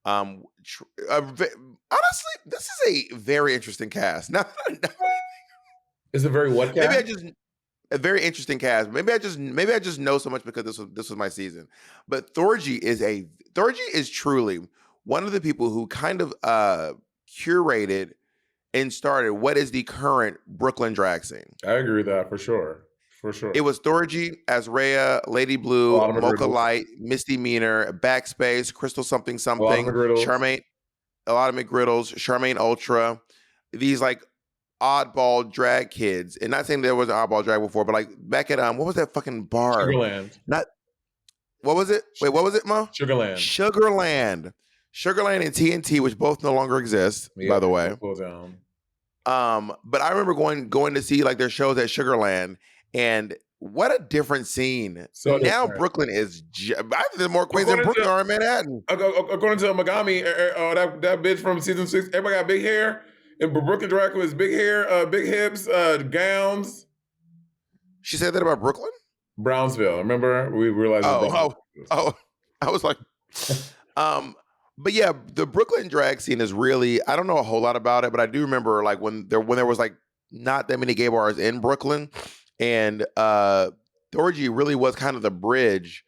Honestly, this is a very interesting cast. Now, Is it very what cast? maybe a very interesting cast. Maybe I just know so much because this was my season. But Thorgy is truly one of the people who kind of curated and started what is the current Brooklyn drag scene. I agree with that for sure. For sure. It was Thorgy, Azrea, Lady Blue, Mocha Light, Misty Meaner, Backspace, Crystal something, Charmaine, a lot of McGriddles, Charmaine Ultra, these like oddball drag kids. And not saying there was an oddball drag before, but like back at what was that fucking bar? Sugarland. What was it? Wait, what was it, Ma? Sugarland. Sugarland and TNT, which both no longer exist, by the way. But I remember going to see like their shows at Sugarland, and what a different scene. So now different. Brooklyn is I think there's more queens in Brooklyn or in Manhattan. According to Megami, that bitch from season 6, everybody got big hair. And Brooklyn drag was big hair, big hips, gowns. She said that about Brooklyn? Brownsville. Remember? We realized. I was like, but yeah, the Brooklyn drag scene is really, I don't know a whole lot about it, but I do remember like when there was like not that many gay bars in Brooklyn, and Thorgy really was kind of the bridge.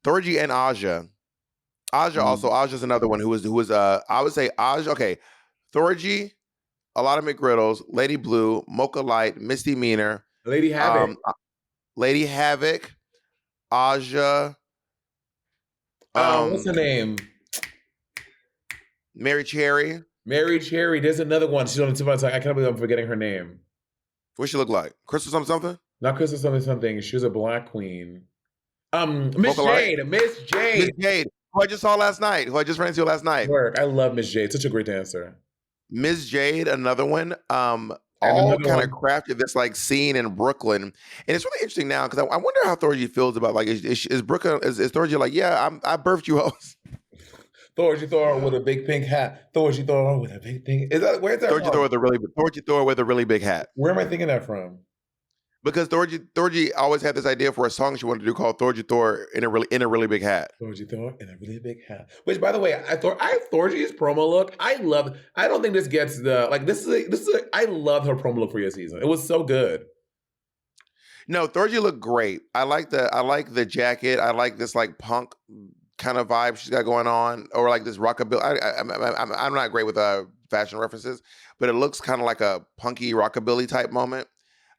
Thorgy and Aja. Aja's another one who was I would say Aja, okay. Thorgy, a lot of McGriddles, Lady Blue, Mocha Light, Misty Meaner, Lady Havoc, Aja. What's her name? Mary Cherry. There's another one. She's on the tip of my tongue. I can't believe I'm forgetting her name. What she look like? Crystal something? Not Crystal something. She was a black queen. Miss Jade. Who I just saw last night. Who I just ran into last night. I love Miss Jade. Such a great dancer. Miss Jade, another one. All kind of crafted this like scene in Brooklyn, and it's really interesting now because I wonder how Thorgy feels about like is Brooklyn is Thorgy like I birthed you hoes. Thorgy Thor with a big pink hat. Thorgy Thor with a big thing. Is that where's that? Thorgy Thor with a really big hat. Where am I thinking that from? Because Thorgy always had this idea for a song she wanted to do called Thorgy Thor in a really big hat. Thorgy Thor in a really big hat. Which, by the way, Thorgy's promo look. I love. I don't think this gets the like. This is. I love her promo look for your season. It was so good. No, Thorgy looked great. I like the jacket. I like this like punk kind of vibe she's got going on, or like this rockabilly. I'm not great with fashion references, but it looks kind of like a punky rockabilly type moment.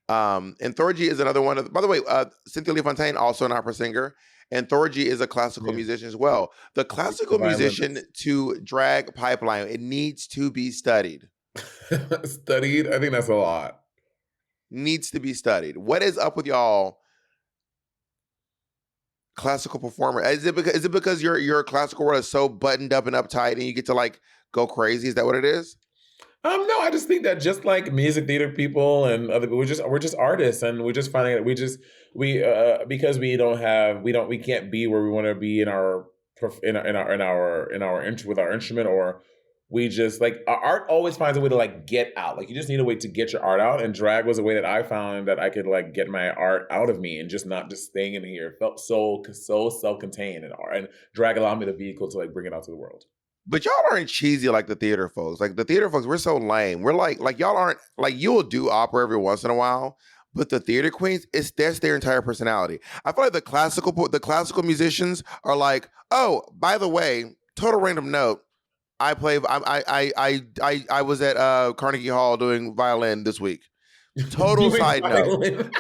And Thorgy is another one. By the way, Cynthia Lee Fontaine, also an opera singer, and Thorgy is a classical musician as well. The classical musician to drag pipeline, it needs to be studied. Studied? I think that's a lot. Needs to be studied. What is up with y'all? Classical performer. Is it because your classical world is so buttoned up and uptight and you get to like go crazy? Is that what it is? No, I just think that just like music theater people and other people, we're just artists, and we're just finding that because we can't be where we want to be with our instrument, or we just like our art always finds a way to like get out. Like you just need a way to get your art out, and drag was a way that I found that I could like get my art out of me and just not just staying in here. It felt so self-contained, and drag allowed me the vehicle to like bring it out to the world. But y'all aren't cheesy like the theater folks. Like the theater folks, we're so lame. We're like y'all aren't like you will do opera every once in a while, but the theater queens, that's their entire personality. I feel like the classical musicians are like, oh, by the way, total random note. I was at Carnegie Hall doing violin this week. Total side note.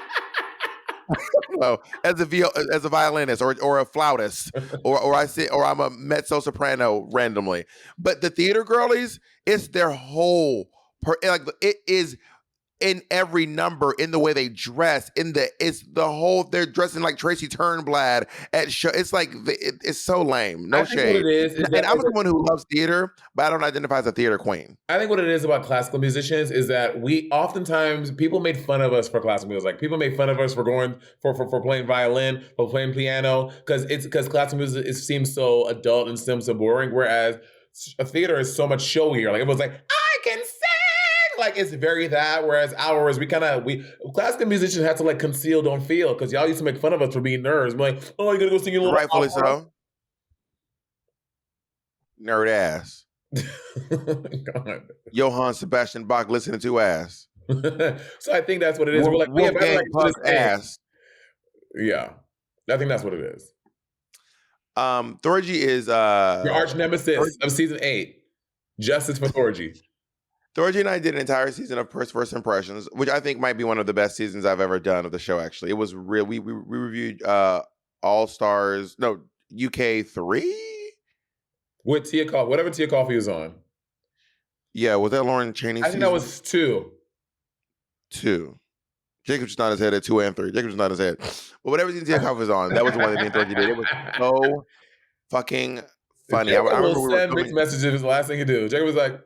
No, as a violinist or a flautist or I'm a mezzo soprano randomly, but the theater girlies, it's their whole it is in every number, in the way they dress, they're dressing like Tracy Turnblad at show. It's like it's so lame. No I think what it shade. is And I'm that someone who loves theater, but I don't identify as a theater queen. I think what it is about classical musicians is that we oftentimes people made fun of us for classical music. Like people made fun of us for going for playing violin, for playing piano, because classical music seems so adult and seems so boring. Whereas a theater is so much showier. Like it was like I can sing. Like it's very that. Whereas ours, we classical musicians had to like conceal, don't feel, because y'all used to make fun of us for being nerds. We're like, oh, you gotta go sing a little Rightfully opera. so. Nerd ass. God. Johann Sebastian Bach listening to ass. So I think that's what it is. We're like, we have Wolfgang Puck ass. Yeah. I think that's what it is. Thorgy is Your arch nemesis of season 8. Justice for Thorgy. Thorgy and I did an entire season of First Impressions, which I think might be one of the best seasons I've ever done of the show, actually. It was real. We reviewed All Stars, no, UK 3? With Tia Coffee, whatever Tia Coffee was on. Yeah, was that Lauren Chaney I think that was 2. 2. Jacob just nodded his head at 2 and 3. Jacob just nodded his head. But whatever season Tia Coffee was on, that was the one that me and Thorgy did. It was so fucking funny. I remember we were send mixed messages. It was the last thing you do. Jacob was like,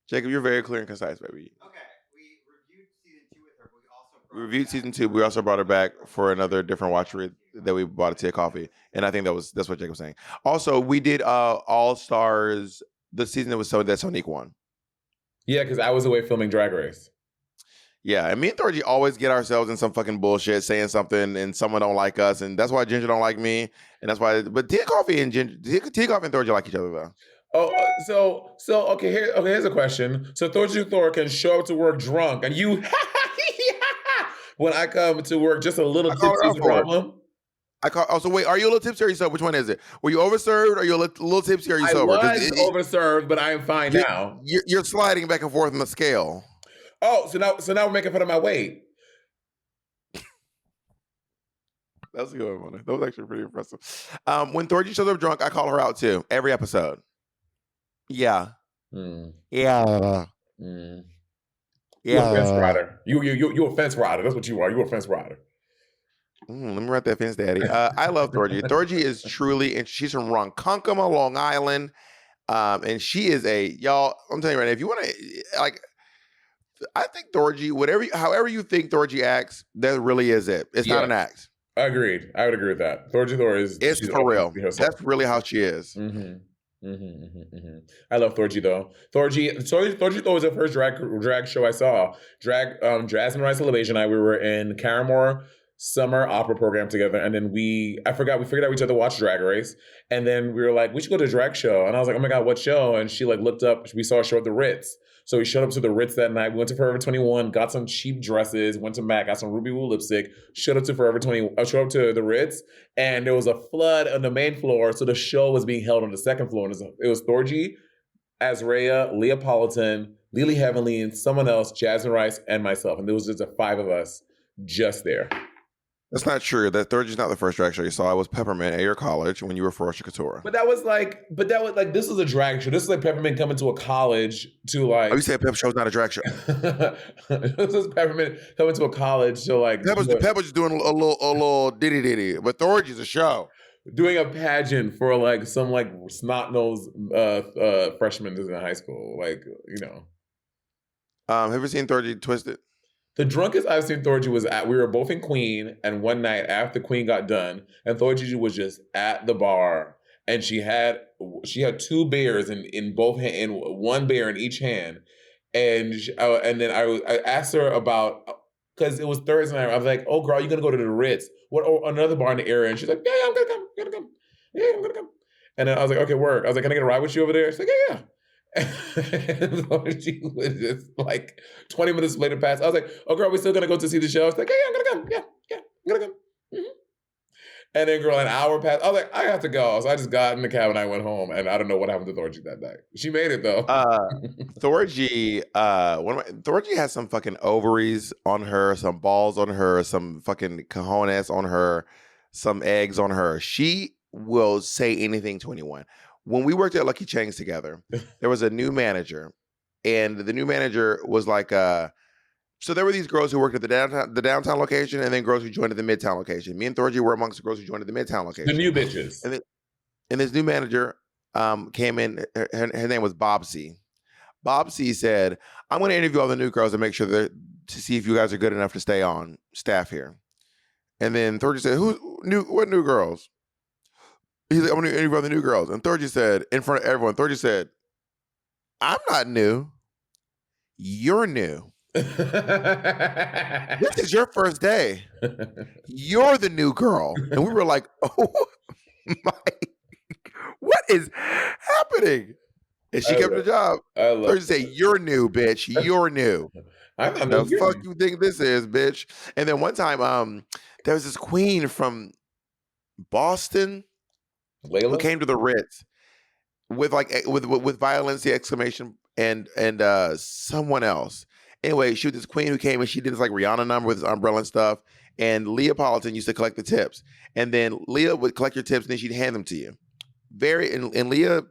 Jacob, you're very clear and concise, baby. Okay, we reviewed season 2 with her, but we also We reviewed season 2. But we also brought her back for another different watch read that we bought at Tia Coffee, and I think that's what Jacob was saying. Also, we did All Stars, the season that Sonique won. yeah, because I was away filming Drag Race. Yeah, and me and Thorgy always get ourselves in some fucking bullshit, saying something, and someone don't like us, and that's why Ginger don't like me, and that's why. But Tia Coffee and Thorgy like each other though. Oh, so okay. Here's a question. So Thorgy Thor can show up to work drunk, and you, when I come to work just a little tipsy, is a problem. So wait, are you a little tipsy or are you sober? Which one is it? Were you overserved? Or are you a little tipsy? Or are you sober? I was overserved, but I am fine now. You're sliding back and forth on the scale. Oh, so now we're making fun of my weight. That was a good one. That was actually pretty impressive. When Thorgy shows up drunk, I call her out too. Every episode. Yeah. Yeah. You're a fence rider. You're a fence rider. That's what you are. You're a fence rider. Let me write that fence, Daddy. I love Thorgy. Thorgy is truly, and she's from Ronkonkoma, Long Island, and she is y'all. I'm telling you right now, if you want to, like, I think Thorgy, however you think Thorgy acts, that really is it. It's not an act. Agreed. I would agree with that. Thorgy Thor is. It's for real. That's really how she is. I love Thorgy though. Thorgy Thor was the first drag show I saw. Jasmine Rice Elevation and I, we were in Caramore summer opera program together, and then we figured out each other watched Drag Race, and then we were like, we should go to a drag show, and I was like, oh my god, what show? And she like looked up, we saw a show at the Ritz, so we showed up to the Ritz that night. We went to Forever 21, got some cheap dresses, went to MAC, got some Ruby Woo lipstick, showed up to the Ritz, and there was a flood on the main floor, so the show was being held on the second floor, and it was Thorgy, Azrea, Leopolitan, Lily Heavenly, and someone else, Jasmine Rice, and myself, and there was just the 5 of us just there. That's not true. That Thorgy's not the first drag show you saw. It was Peppermint at your college when you were Ferocious Couture. But that was like, this is a drag show. This is like Peppermint coming to a college to like. Oh, you said Pep show's not a drag show. This is Peppermint coming to a college to like. Pepper's doing a little ditty, but Thorgy's a show. Doing a pageant for like some like snot-nosed freshmen in high school, like, you know. Have you ever seen Thorgy Twisted? The drunkest I've seen Thorgy was we were both in Queen, and one night after Queen got done, and Thorgy was just at the bar, and she had 2 beers in both hands, in one beer in each hand, and then I asked her about, because it was Thursday night, I was like, oh girl, you're gonna go to the Ritz, or another bar in the area, and she's like, yeah, I'm gonna come, I'm gonna come, and then I was like, okay, work. I was like, can I get a ride with you over there? She's like, yeah. And she was just like 20 minutes later passed. I was like, oh girl, we still gonna go to see the show? She's like, yeah, I'm gonna come. Yeah, I'm gonna come. Mm-hmm. And then girl, an hour passed. I was like, I have to go. So I just got in the cab and I went home, and I don't know what happened to Thorgy that night. She made it though. Thorgy, Thorgy has some fucking ovaries on her, some balls on her, some fucking cojones on her, some eggs on her. She will say anything to anyone. When we worked at Lucky Chang's together, there was a new manager, and the new manager was like, So there were these girls who worked at the downtown location, and then girls who joined at the midtown location. Me and Thorgy were amongst the girls who joined at the midtown location. The new bitches. And this new manager came in. Her name was Bobsy. Bobsy said, "I'm going to interview all the new girls and make sure to see if you guys are good enough to stay on staff here." And then Thorgy said, what new girls?" He's like, "I'm going to interview all the new girls." And Thorgy said, in front of everyone, Thorgy said, "I'm not new. You're new. This is your first day. You're the new girl." And we were like, "Oh my, what is happening?" And she kept the job. Thorgy said, "You're new, bitch. You're new." I'm not The fuck you think this is, bitch? And then one time, there was this queen from Boston who came to the Ritz with with violence, the exclamation, and someone else. Anyway, she was this queen who came and she did this like Rihanna number with this umbrella and stuff. And Leah Politan used to collect the tips, and then Leah would collect your tips and then she'd hand them to you. And Leah,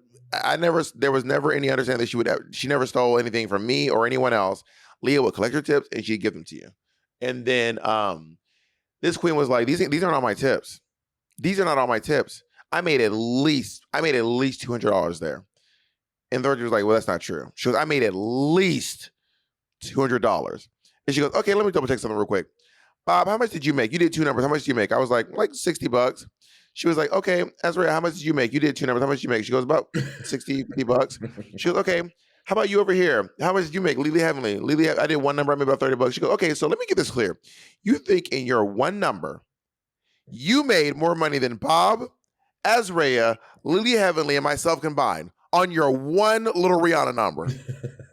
there was never any understanding that she never stole anything from me or anyone else. Leah would collect your tips and she'd give them to you. And then this queen was like, these aren't all my tips. These are not all my tips. I made at least $200 there. And Thorgy was like, "Well, that's not true." She goes, "I made at least $200. And she goes, "Okay, let me double check something real quick. Bob, how much did you make? You did two numbers. How much did you make?" I was like $60. She was like, "Okay, Azrael, how much did you make? You did two numbers. How much did you make?" She goes, "About 60, $50. She goes, "Okay, how about you over here? How much did you make?" Lily Heavenly. I did one number. I made about $30. She goes, "Okay, so let me get this clear. You think in your one number, you made more money than Bob, Azrael, Lily Heavenly, and myself combined on your one little Rihanna number?"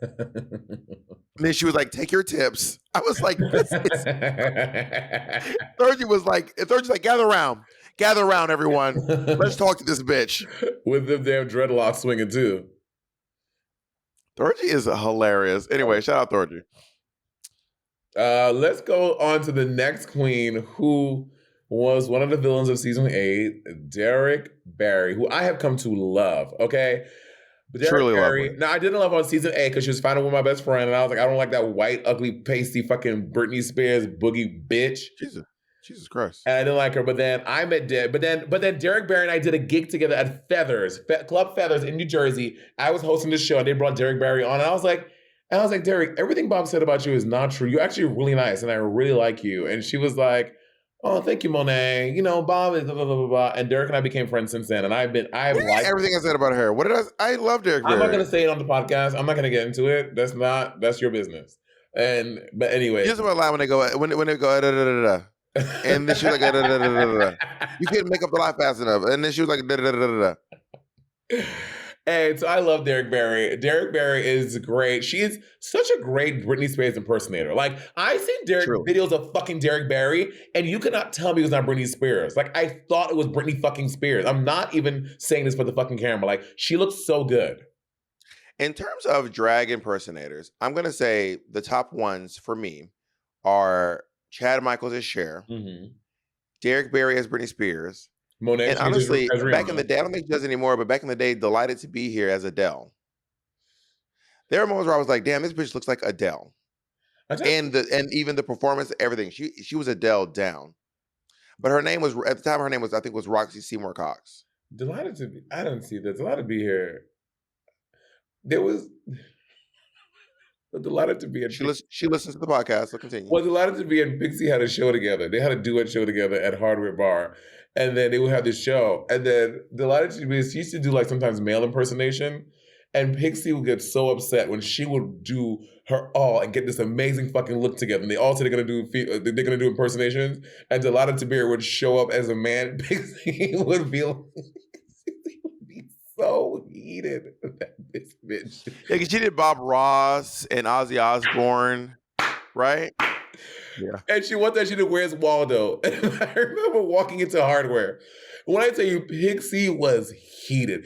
And then she was like, "Take your tips." I was like, Thorgy's like, gather around, everyone. Let's talk to this bitch. With them damn dreadlocks swinging too. Thorgy is hilarious. Anyway, shout out Thorgy. Let's go on to the next queen, who was one of the villains of season 8, Derek Barry, who I have come to love. Okay. But Truly Barry, lovely. now I didn't love on season 8 because she was finally with my best friend, and I was like, I don't like that white, ugly, pasty, fucking Britney Spears boogie bitch. Jesus Christ. And I didn't like her. But then I met Derek. But then Derek Barry and I did a gig together at Club Feathers in New Jersey. I was hosting the show, and they brought Derek Barry on, and I was like, Derek, everything Bob said about you is not true. You're actually really nice, and I really like you. And she was like, "Oh, thank you, Monet. You know, Bob is blah, blah, blah, blah." And Derek and I became friends since then. And I've liked everything I said about her. What did I love Derek Barry. I'm not going to say it on the podcast. I'm not going to get into it. That's your business. But anyway. You just about lie when they go, da, da, da, da. And then she was like, da, da, da, da, da, da. You couldn't make up the lie fast enough. And then she was like, da, da, da, da, da. And so I love Derek Barry. Derek Barry is great. She is such a great Britney Spears impersonator. Like, I seen videos of fucking Derek Barry, and you could not tell me it was not Britney Spears. Like, I thought it was Britney fucking Spears. I'm not even saying this for the fucking camera. Like, she looks so good. In terms of drag impersonators, I'm going to say the top ones for me are Chad Michaels as Cher, Derek Barry as Britney Spears, Monet, and honestly, back in the day, I don't think she does anymore, but back in the day, Delighted to Be Here as Adele. There are moments where I was like, damn, this bitch looks like Adele. And even the performance, everything. She was Adele down. But her name was, at the time, I think was Roxy Seymour Cox. Delighted to Be, I didn't see that. Delighted to Be Here. There was... Delighted to Be in... She listens to the podcast, so continue. Well, Delighted to Be and Pixie had a show together. They had a duet show together at Hardware Bar. And then they would have this show. And then Delighted to Be, she used to do like sometimes male impersonation. And Pixie would get so upset when she would do her all and get this amazing fucking look together. And they all said they're gonna do impersonations. And Delighted to Be would show up as a man. Pixie would be so heated at this bitch. Yeah, because she did Bob Ross and Ozzy Osbourne, right? Yeah. And she did Where's Waldo? And I remember walking into Hardware. When I tell you, Pixie was heated.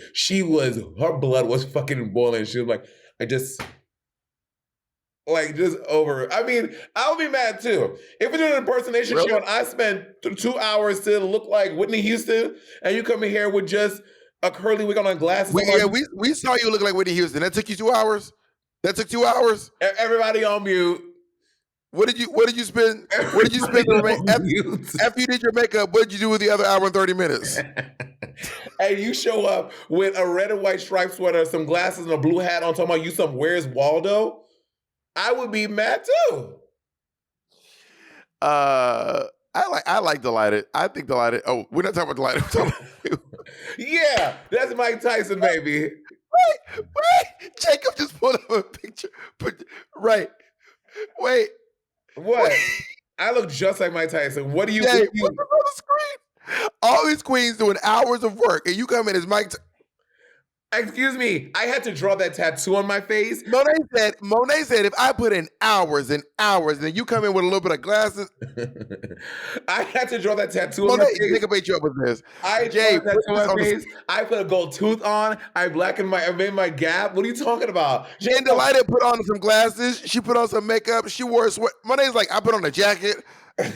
Her blood was fucking boiling. She was like, just over. I mean, I'll be mad too. If we're doing an impersonation show and I spent 2 hours to look like Whitney Houston, and you come in here with just a curly wig on glasses. We saw you look like Whitney Houston. That took you 2 hours? That took 2 hours? Everybody on mute. What did you spend? What did you spend after you did your makeup? What did you do with the other hour and 30 minutes? And you show up with a red and white striped sweater, some glasses, and a blue hat on, talking about you some Where's Waldo? I would be mad too. I like Delighted. I think Delighted. Oh, we're not talking about Delighted. Yeah, that's Mike Tyson, baby. Wait. Jacob just pulled up a picture. Wait. What? I look just like Mike Tyson. What do you? What's on the screen? All these queens doing hours of work, and you come in as Mike. Excuse me, I had to draw that tattoo on my face. Monet said, if I put in hours and hours, then you come in with a little bit of glasses. I had to draw that tattoo on my face. Jacob ate you up with this. I drew that tattoo on my face. I put a gold tooth on. I made my gap. What are you talking about? And Delighted put on some glasses. She put on some makeup. She wore a sweat. Monet's like, I put on a jacket.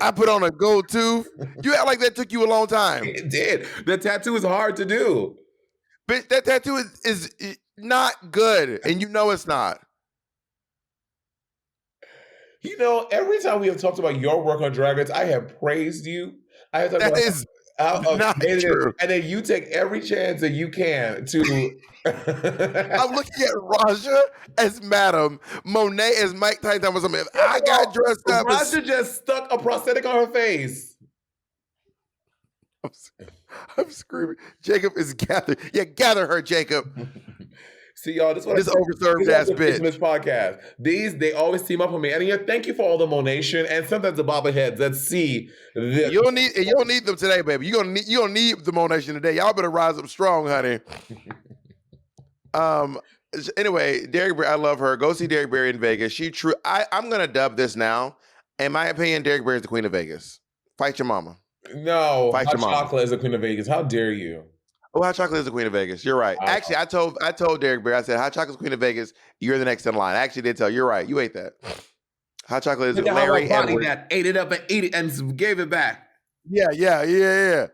I put on a gold tooth. You act like that took you a long time. It did. The tattoo is hard to do. Bitch, that tattoo is not good, and you know it's not. You know, every time we have talked about your work on Drag Race, I have praised you. I have talked That about is not true. And then you take every chance that you can to. I'm looking at Raja as Madam, Monet as Mike Tyson or something. If I got dressed up, Raja just stuck a prosthetic on her face. I'm screaming. Jacob is gathered. Yeah, gather her, Jacob. See, y'all, this overserved ass bitch. This podcast. They always team up with me. And yeah, thank you for all the Monation and sometimes the bobbleheads that see this. You don't need them today, baby. You don't need the Monation today. Y'all better rise up strong, honey. Anyway, Derrick Barry, I love her. Go see Derrick Barry in Vegas. I'm gonna dub this now. In my opinion, Derrick Barry is the queen of Vegas. Fight your mama. No, Hot Chocolate is the queen of Vegas. How dare you? Oh, Hot Chocolate is the queen of Vegas. You're right. Actually, I told Derrick Barry, I said, Hot Chocolate's queen of Vegas. You're the next in line. I actually did tell you. You're right. You ate that. Hot Chocolate is Larry Edwards. That ate it up and ate it and gave it back. Yeah.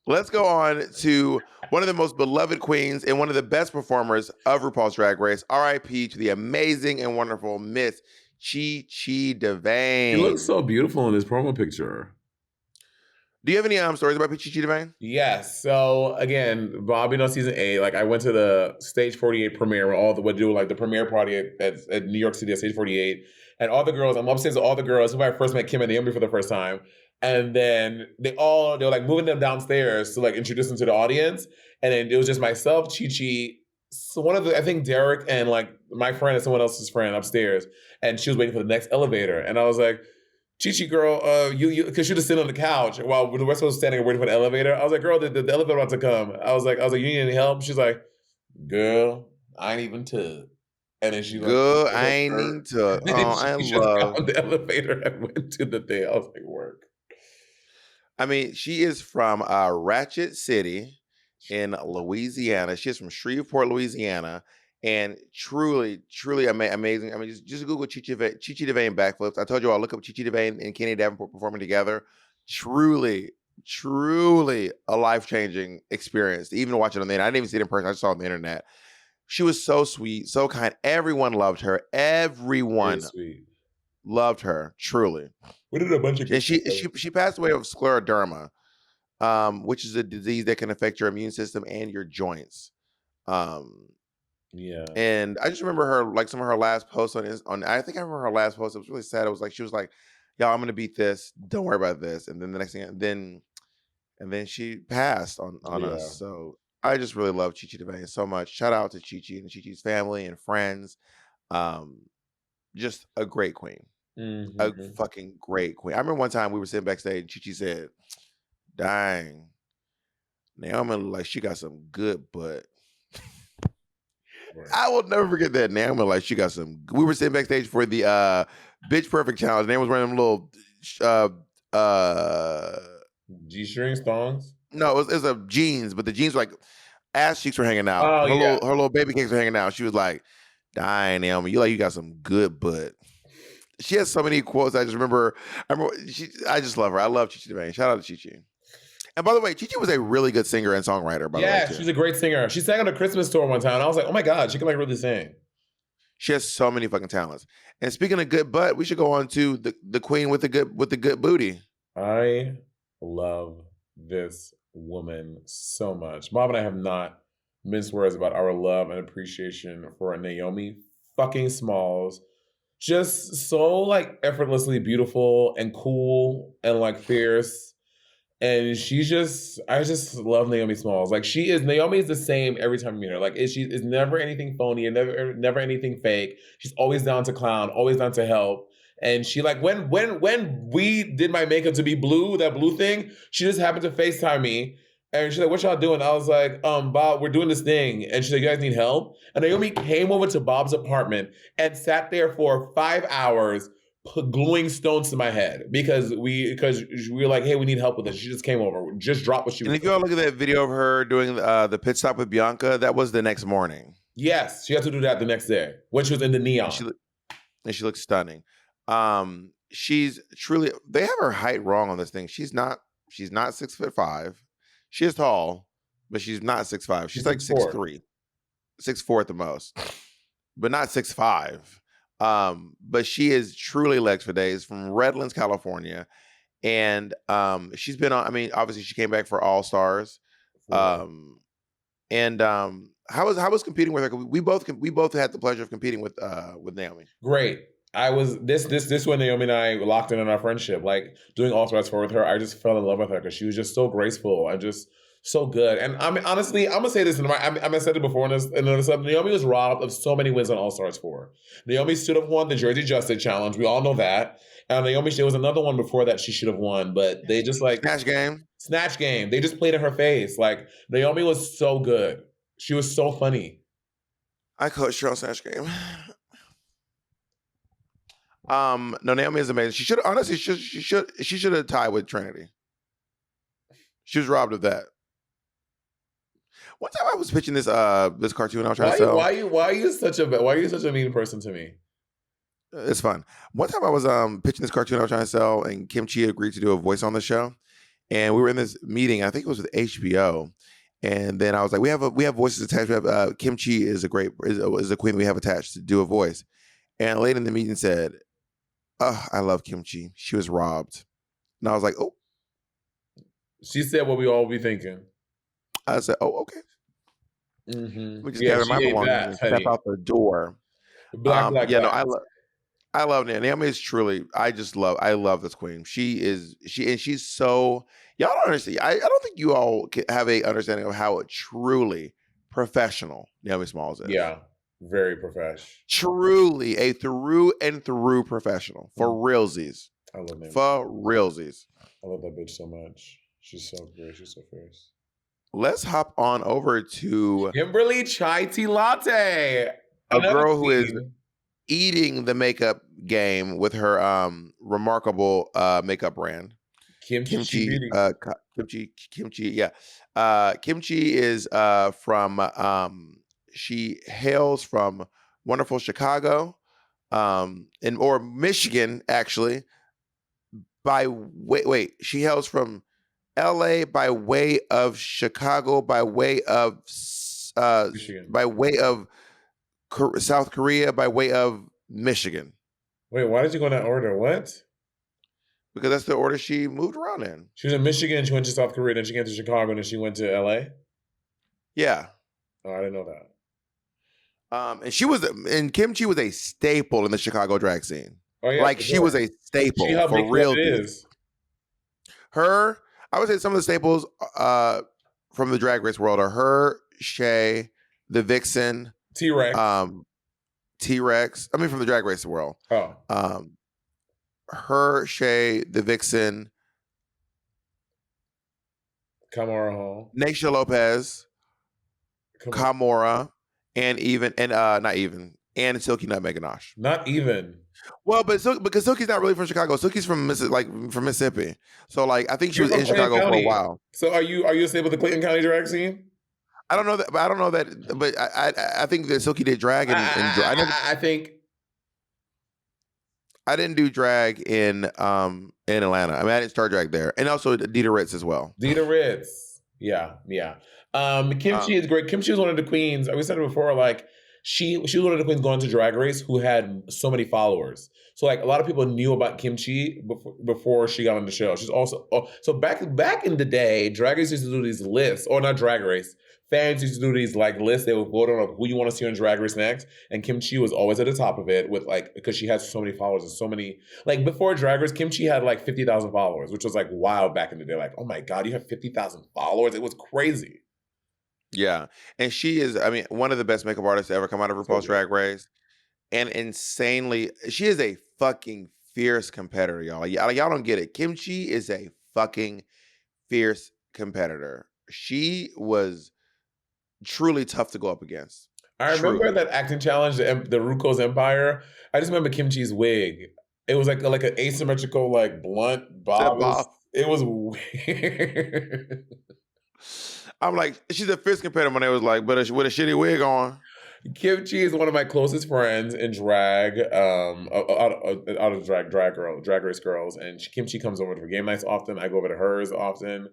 Let's go on to one of the most beloved queens and one of the best performers of RuPaul's Drag Race. R.I.P. to the amazing and wonderful Miss Chi Chi DeVayne. She looks so beautiful in this promo picture. Do you have any stories about Chi Chi DeVayne? Yes. So again, Bobby knows season 8. Like I went to the Stage 48 premiere where the premiere party at New York City at Stage 48, and all the girls. I'm upstairs with all the girls. Who I first met Kim and Naomi for the first time, and then they were like moving them downstairs to like introduce them to the audience, and then it was just myself, Chi Chi. So I think Derek and like my friend and someone else's friend upstairs, and she was waiting for the next elevator, and I was like, Chi girl, you because she was sitting on the couch while the rest was standing and waiting for the elevator. I was like, girl, the elevator about to come. I was like, you need any help? She's like, girl, I ain't even took. And then she good, I ain't even took. Oh, I love the elevator and went to the thing. I was like, work. I mean, she is from Ratchet City in Louisiana. She's from Shreveport, Louisiana. And truly, truly amazing. I mean, just Google Chi Chi DeVayne backflips. I told you all, look up Chi Chi DeVayne and Kenny Davenport performing together. Truly, truly a life-changing experience. Even watching on the internet. I didn't even see it in person. I just saw it on the internet. She was so sweet, so kind. Everyone loved her. Everyone loved her, truly. We did a bunch of and she passed away of scleroderma, which is a disease that can affect your immune system and your joints. Yeah. And I just remember her, like some of her last posts on I think I remember her last post. It was really sad. It was like, she was like, y'all, I'm going to beat this. Don't worry about this. And then the next thing, and then she passed on us. So I just really love Chi Chi DeVayne so much. Shout out to Chi Chi and Chi Chi's family and friends. Just a great queen. Mm-hmm. A fucking great queen. I remember one time we were sitting backstage and Chi Chi said, dang, Naomi look like she got some good butt. I will never forget that. Naomi, like, she got some. We were sitting backstage for the Bitch Perfect Challenge. Naomi was wearing them little G-string thongs. No, it was a jeans, but the jeans were like ass cheeks were hanging out. Her little baby cakes were hanging out. She was like, "Dang, Naomi, you got some good butt." She has so many quotes. I remember. I just love her. I love Chi Chi DeVayne. Shout out to Chi Chi. And by the way, Chi Chi was a really good singer and songwriter. By the way, she's a great singer. She sang on a Christmas tour one time, and I was like, "Oh my god, she can like really sing." She has so many fucking talents. And speaking of good butt, we should go on to the queen with the good booty. I love this woman so much. Mom and I have not minced words about our love and appreciation for Naomi fucking Smalls. Just so like effortlessly beautiful and cool and like fierce. And I just love Naomi Smalls. Like Naomi is the same every time you meet her. Like she is never anything phony and never anything fake. She's always down to clown, always down to help. And she like when we did my makeup to be blue, that blue thing, she just happened to FaceTime me. And she's like, "What y'all doing?" I was like, Bob, we're doing this thing." And she's like, "You guys need help?" And Naomi came over to Bob's apartment and sat there for 5 hours gluing stones to my head because we were like, "Hey, we need help with this." She just came over, just dropped what she was And if doing. you all look at that video of her doing the pit stop with Bianca, that was the next morning. Yes, she had to do that the next day when she was in the neon. And she looks stunning. She's truly, they have her height wrong on this thing. She's not 6'5". She is tall, but she's not 6'5". She's like 6'3", 6'4" at the most, but not 6'5". But she is truly legs for days from Redlands, California. And she's been on, I mean, obviously she came back for All Stars. How was competing with her? We both had the pleasure of competing with Naomi. Great. I was this when Naomi and I locked in on our friendship, like doing All Stars 4 with her. I just fell in love with her because she was just so graceful and just so good. And I mean, honestly, I'm gonna say this, I said it before in another stuff. Naomi was robbed of so many wins on All Stars 4. Naomi should have won the Jersey Justice Challenge. We all know that. And Naomi, there was another one before that she should have won, but they just like Snatch Game. They just played in her face. Like Naomi was so good. She was so funny. I coached her on Snatch Game. No, Naomi is amazing. She should honestly she should have tied with Trinity. She was robbed of that. One time I was pitching this cartoon I was trying to sell. Why are you such a mean person to me? It's fun. One time I was pitching this cartoon I was trying to sell, and Kimchi agreed to do a voice on the show. And we were in this meeting. I think it was with HBO. And then I was like, we have voices attached. We have Kimchi is a queen we have attached to do a voice. And late in the meeting said, "Oh, I love Kimchi. She was robbed." And I was like, "Oh." She said what we all be thinking. I said, "Oh, okay." Mm-hmm. We just gather my belongings and step out the door. I love Naomi. Naomi is truly, I love this queen. She's so, y'all don't understand. I don't think you all have a understanding of how truly professional Naomi Smalls is. Yeah, very professional. Truly a through and through professional. For realsies. I love Naomi. For realsies. I love that bitch so much. She's so great. She's so fierce. Let's hop on over to Kimberly Chai Tea Latte. A girl who is eating the makeup game with her remarkable makeup brand. Kimchi, yeah. Kimchi is from she hails from wonderful Chicago, or Michigan, actually. She hails from LA by way of Chicago, by way of Michigan. by way of South Korea, by way of Michigan. Wait, why did you go in that order? What? Because that's the order she moved around in. She was in Michigan, she went to South Korea, then she came to Chicago, and then she went to LA? Yeah. Oh, I didn't know that. And Kimchi was a staple in the Chicago drag scene. Oh, yeah, like she was a staple for real. Her, I would say some of the staples from the drag race world are her, Shay, the Vixen, T-Rex. T-Rex. I mean, from the drag race world. Oh. Her, Shay, the Vixen, Kamora Hall, Naisha Lopez, Kamora, and Silky Nutmeg Ganache. Not even. Well, because Silky's not really from Chicago. Silky's from Mississippi. So like I think she was in Chicago for a while. So are you a staple of the Clayton County drag scene? I don't know that, but I think that Silky did drag I think I didn't do drag in Atlanta. I mean, I didn't start drag there, and also Dita Ritz as well. Dita Ritz, yeah. Kimchi is great. Kimchi is one of the queens. We said it before. Like she was one of the queens going to Drag Race who had so many followers. So like a lot of people knew about Kimchi before she got on the show. She's also so back in the day, Drag Race used to do these lists, or not Drag Race. Fans used to do these like lists. They would vote on who you want to see on Drag Race next, and Kimchi was always at the top of it with like because she has so many followers and so many like before Drag Race, Kimchi had like 50,000 followers, which was like wild back in the day. Like, oh my god, you have 50,000 followers! It was crazy. Yeah. And she is, I mean, one of the best makeup artists to ever come out of RuPaul's Drag Race. And insanely, she is a fucking fierce competitor, y'all. Y'all don't get it. Kimchi is a fucking fierce competitor. She was truly tough to go up against. I remember that acting challenge, the RuPaul's Empire. I just remember Kimchi's wig. It was like an asymmetrical, like blunt bob. It was weird. I'm like, she's a fierce competitor when they was like, but with a shitty wig on. Kimchi is one of my closest friends in drag, out of drag race girls, and Kimchi comes over to her game nights often. I go over to hers often.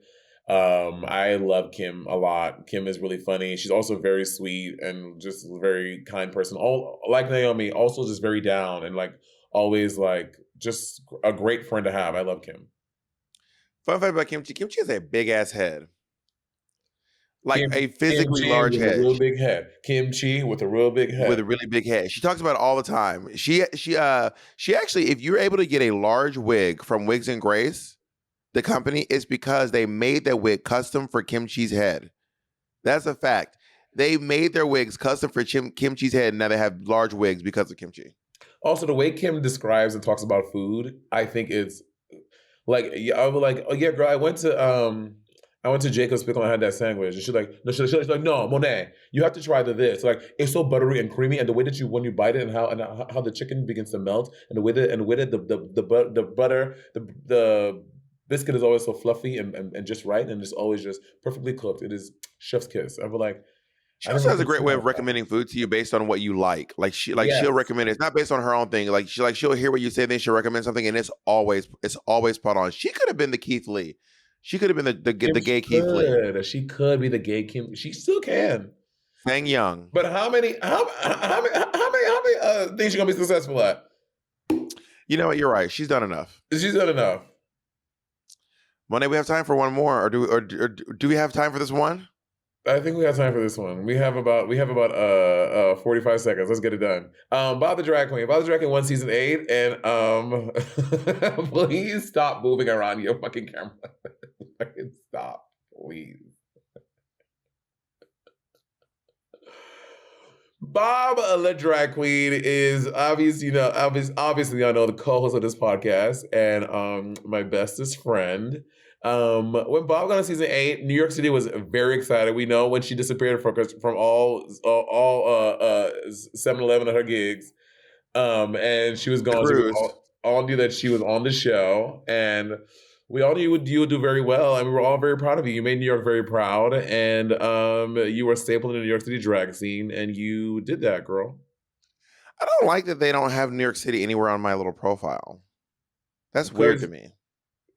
I love Kim a lot. Kim is really funny. She's also very sweet and just a very kind person. All like Naomi, also just very down and like always like just a great friend to have. I love Kim. Fun fact about Kimchi: Kimchi has a big ass head. Like a physically large head. A real big head. Kimchi with a real big head. With a really big head. She talks about it all the time. She actually, if you're able to get a large wig from Wigs and Grace, the company, it's because they made that wig custom for Kimchi's head. That's a fact. They made their wigs custom for Kimchi's head, and now they have large wigs because of Kimchi. Also, the way Kim describes and talks about food, I think it's like, I was like, oh yeah, girl, I went to Jacob's Pickle and I had that sandwich. And she's like, she's like, no, Monet, you have to try this. Like, it's so buttery and creamy, and the way that when you bite it, and how the chicken begins to melt, and the way that the butter, the biscuit is always so fluffy and just right, and it's always just perfectly cooked. It is chef's kiss. I feel like she also has a great way of recommending food to you based on what you like. Like she'll recommend it. It's not based on her own thing. Like she'll hear what you say, then she'll recommend something, and it's always spot on. She could have been the Keith Lee. She could have been the gay Keith Lee. She could be the gay Kim. She still can. Fang Young. But how many things she gonna be successful at? You know what? You're right. She's done enough. She's done enough. Monet, we have time for one more, or do we have time for this one? I think we have time for this one. We have about 45 seconds. Let's get it done. Bob the Drag Queen. Bob the Drag Queen won season 8, and please stop moving around your fucking camera. Fucking stop, please. Bob the Drag Queen is obviously I know the co-host of this podcast and my bestest friend. When Bob got on season 8, New York City was very excited. We know when she disappeared from all 7-Eleven at her gigs, and she was gone. So we all knew that she was on the show, and we all knew you would do very well, and we were all very proud of you. You made New York very proud, and you were a staple in the New York City drag scene, and you did that, girl. I don't like that they don't have New York City anywhere on my little profile. That's weird to me.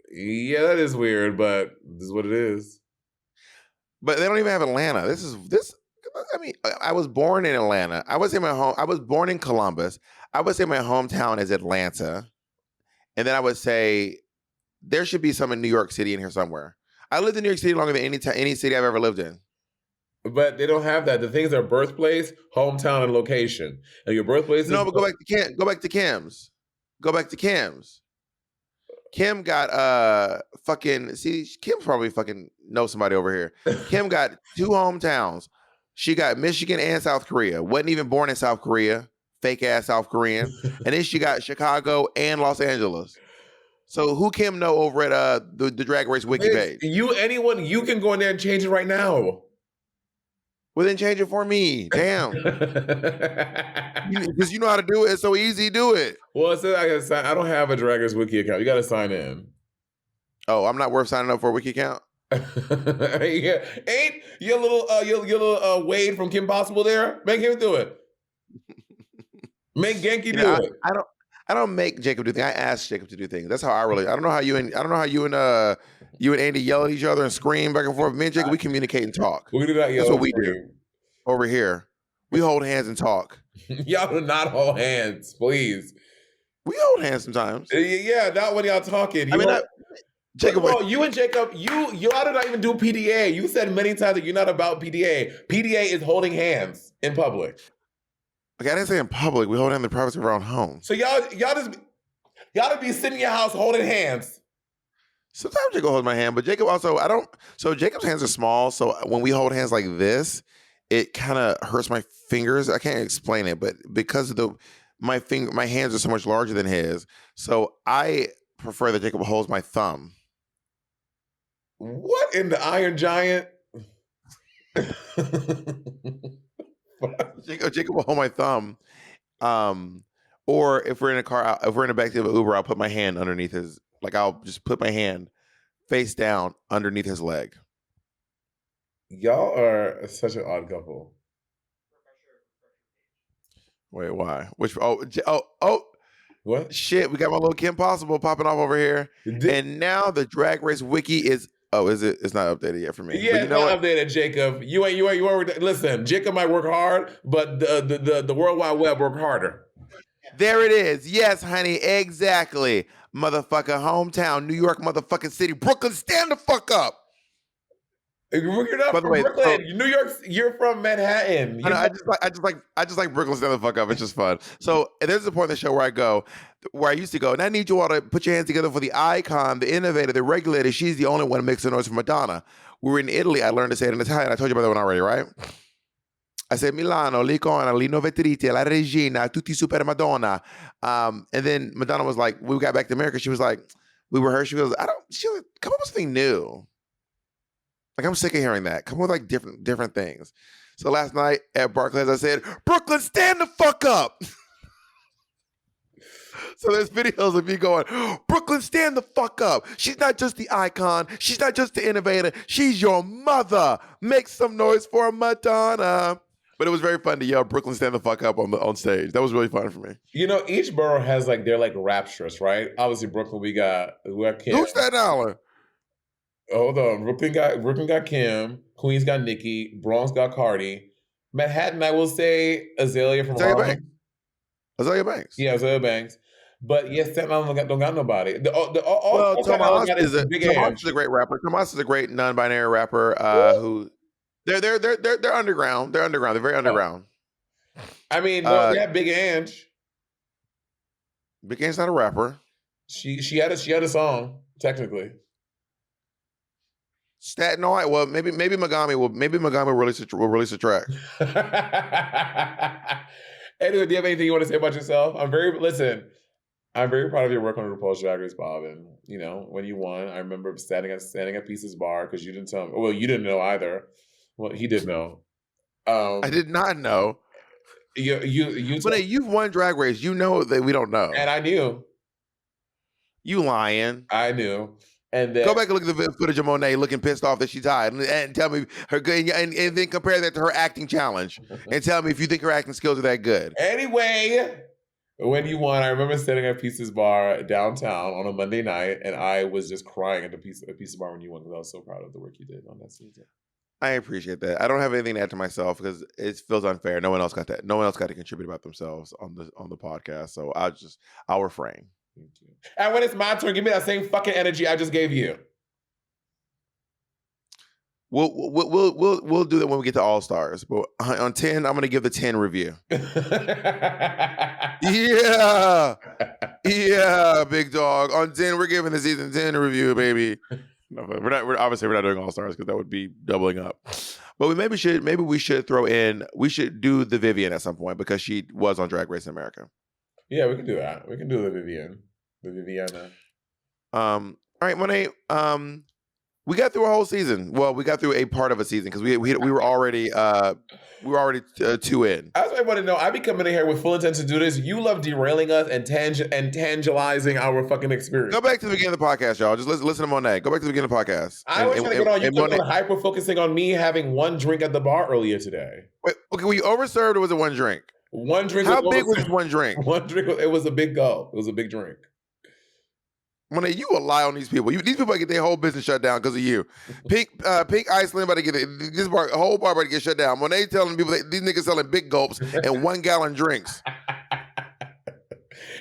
Yeah, that is weird, but this is what it is. But they don't even have Atlanta. I mean, I was born in Atlanta. I was born in Columbus. I would say my hometown is Atlanta. And then I would say there should be some in New York City in here somewhere. I lived in New York City longer than any city I've ever lived in. But they don't have that. The things are birthplace, hometown, and location. And your birthplace. No, but go back to Kim's. Go back to Kim's. Kim got Kim probably fucking knows somebody over here. Kim got 2 hometowns. She got Michigan and South Korea. Wasn't even born in South Korea. Fake ass South Korean. And then she got Chicago and Los Angeles. So who Kim know over at the Drag Race wiki page? You can go in there and change it right now. Well, then change it for me. Damn. Because you know how to do it. It's so easy. Do it. Well, it says I don't have a Drag Race wiki account. You got to sign in. Oh, I'm not worth signing up for a wiki account? Yeah. Ain't your little Wade from Kim Possible there? Make him do it. Make Genki do it. I don't make Jacob do things. I ask Jacob to do things. That's how I don't know how you and Andy yell at each other and scream back and forth. Me and Jacob, we communicate and talk. We do that. That's what we do over here. We hold hands and talk. Y'all do not hold hands, please. We hold hands sometimes. Yeah, not when y'all talking. Jacob, Well, you and Jacob, y'all do not even do PDA. You said many times that you're not about PDA. PDA is holding hands in public. okay, I didn't say in public. We hold hands in the privacy of our own home. So y'all just be sitting in your house holding hands. Sometimes Jacob holds my hand, but Jacob also, I don't. So Jacob's hands are small. So when we hold hands like this, it kind of hurts my fingers. I can't explain it, but because of my hands are so much larger than his. So I prefer that Jacob holds my thumb. What in the Iron Giant? Jacob will hold my thumb. Or if we're in a car, if we're in the backseat of an Uber, I'll put my hand underneath his. Like I'll just put my hand face down underneath his leg. Y'all are such an odd couple. Wait, why? Which? Oh, What? shit! We got my little Kim Possible popping off over here, and now the Drag Race wiki is. Oh, is it? It's not updated yet for me. Yeah, it's not updated, Jacob. You ain't. Listen, Jacob might work hard, but the World Wide Web work harder. There it is. Yes, honey, exactly. Motherfucker, hometown, New York, motherfucking city, Brooklyn. Stand the fuck up. You're not By the from way, Brooklyn. New York. You're from Manhattan. I just like Brooklyn. Stand the fuck up. It's just fun. So there's a point in the show where I used to go, and I need you all to put your hands together for the icon, the innovator, the regulator. She's the only one who makes the noise for Madonna. We were in Italy. I learned to say it in Italian. I told you about that one already, right? I said Milano, l'icona, l'innovatrice, la regina, tutti super Madonna. And then Madonna was like, when we got back to America, she was like, we were her. She goes, she was like, come up with something new. Like, I'm sick of hearing that. Come up with like different things. So last night at Barclays, I said, Brooklyn, stand the fuck up. So there's videos of me going, Brooklyn, stand the fuck up. She's not just the icon. She's not just the innovator. She's your mother. Make some noise for Madonna. But it was very fun to yell Brooklyn, stand the fuck up on stage. That was really fun for me. You know, each borough has like their like rapstress, right? Obviously, Brooklyn, we got Kim. Who's that dollar? Hold on. Brooklyn got Kim. Queens got Nicki. Bronx got Cardi. Manhattan, I will say Azalea from Harlem. Azalea Banks. Yeah, Azalea Banks. But yes, Staten Island don't got nobody. Tomas is a great rapper. Tomas is a great non-binary rapper who they're underground. They're underground. They're very underground. I mean, they have Big Ange. Big Ange's not a rapper. She had a song technically. Staten Island. Well, maybe Megami will release a track. Anyway, do you have anything you want to say about yourself? I'm very proud of your work on RuPaul's Drag Race, Bob. And you know, when you won, I remember standing at Pieces Bar because you didn't tell me. Well, you didn't know either. Well, he did know. I did not know. You've won Drag Race. You know that we don't know. And I knew. You lying. I knew. And then, go back and look at the footage of Monet looking pissed off that she died, and tell me her good, and then compare that to her acting challenge, and tell me if you think her acting skills are that good. Anyway, when you won, I remember standing at Pieces Bar downtown on a Monday night, and I was just crying at Pieces Bar when you won because I was so proud of the work you did on that season. I appreciate that. I don't have anything to add to myself because it feels unfair. No one else got that. No one else got to contribute about themselves on the podcast, so I'll refrain. And when it's my turn, give me that same fucking energy I just gave you. We'll do that when we get to All Stars. But on 10, I'm gonna give the 10 review. yeah, big dog. On 10, we're giving the season 10 review, baby. No, we're not doing All Stars because that would be doubling up. But we should do the Vivian at some point because she was on Drag Race in America. Yeah, we can do that. We can do the Vivian. The Viviana. All right, Monet. We got through a whole season. Well, we got through a part of a season because we were already 2 in. I just want to know. I be coming in here with full intent to do this. You love derailing us and tangentializing our fucking experience. Go back to the beginning of the podcast, y'all. Just listen to Monet. Go back to the beginning of the podcast. I was trying to get on. You kept hyper focusing on me having one drink at the bar earlier today. Wait, okay, were you overserved or was it one drink? One drink. How big was this one drink? One drink. It was a big go. It was a big drink. Monet, you will lie on these people. These people get their whole business shut down because of you. Pink Iceland about to get this whole bar about to get shut down. Monet telling people that these niggas selling big gulps and 1 gallon drinks.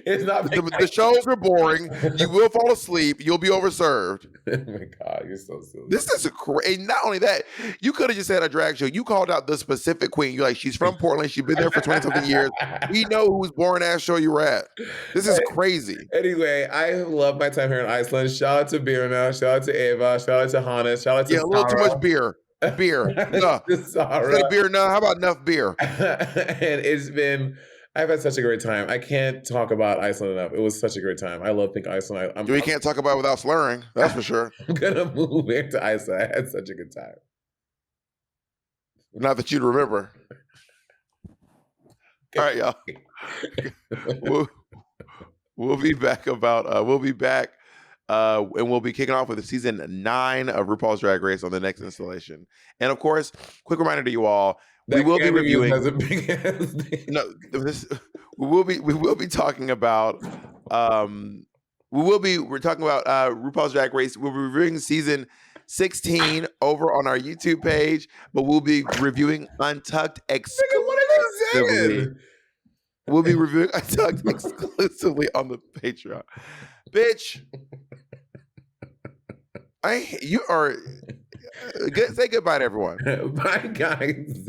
It's not The shows are boring. You will fall asleep. You'll be overserved. Oh my God, you're so silly. This is and not only that, you could have just had a drag show. You called out the specific queen. You're like, she's from Portland. She's been there for 20-something years. We know whose boring ass show you were at. This is crazy. Anyway, I love my time here in Iceland. Shout out to Birna. Shout out to Eva. Shout out to Hannes. Shout out to a little too much beer. Beer. No. Instead of beer, no. How about enough beer? And I've had such a great time. I can't talk about Iceland enough. It was such a great time. I love Pink Iceland. You can't talk about it without slurring. That's for sure. I'm gonna move into Iceland. I had such a good time. Not that you'd remember. All right, y'all. We'll be back and we'll be kicking off with season 9 of RuPaul's Drag Race on the next installation. And of course, quick reminder to you all, we will be reviewing. We will be talking about. We're talking about RuPaul's Drag Race. We'll be reviewing season 16 over on our YouTube page, but we'll be reviewing Untucked exclusively. We'll be reviewing Untucked exclusively on the Patreon. Bitch, you are. Say goodbye to everyone. Bye, guys.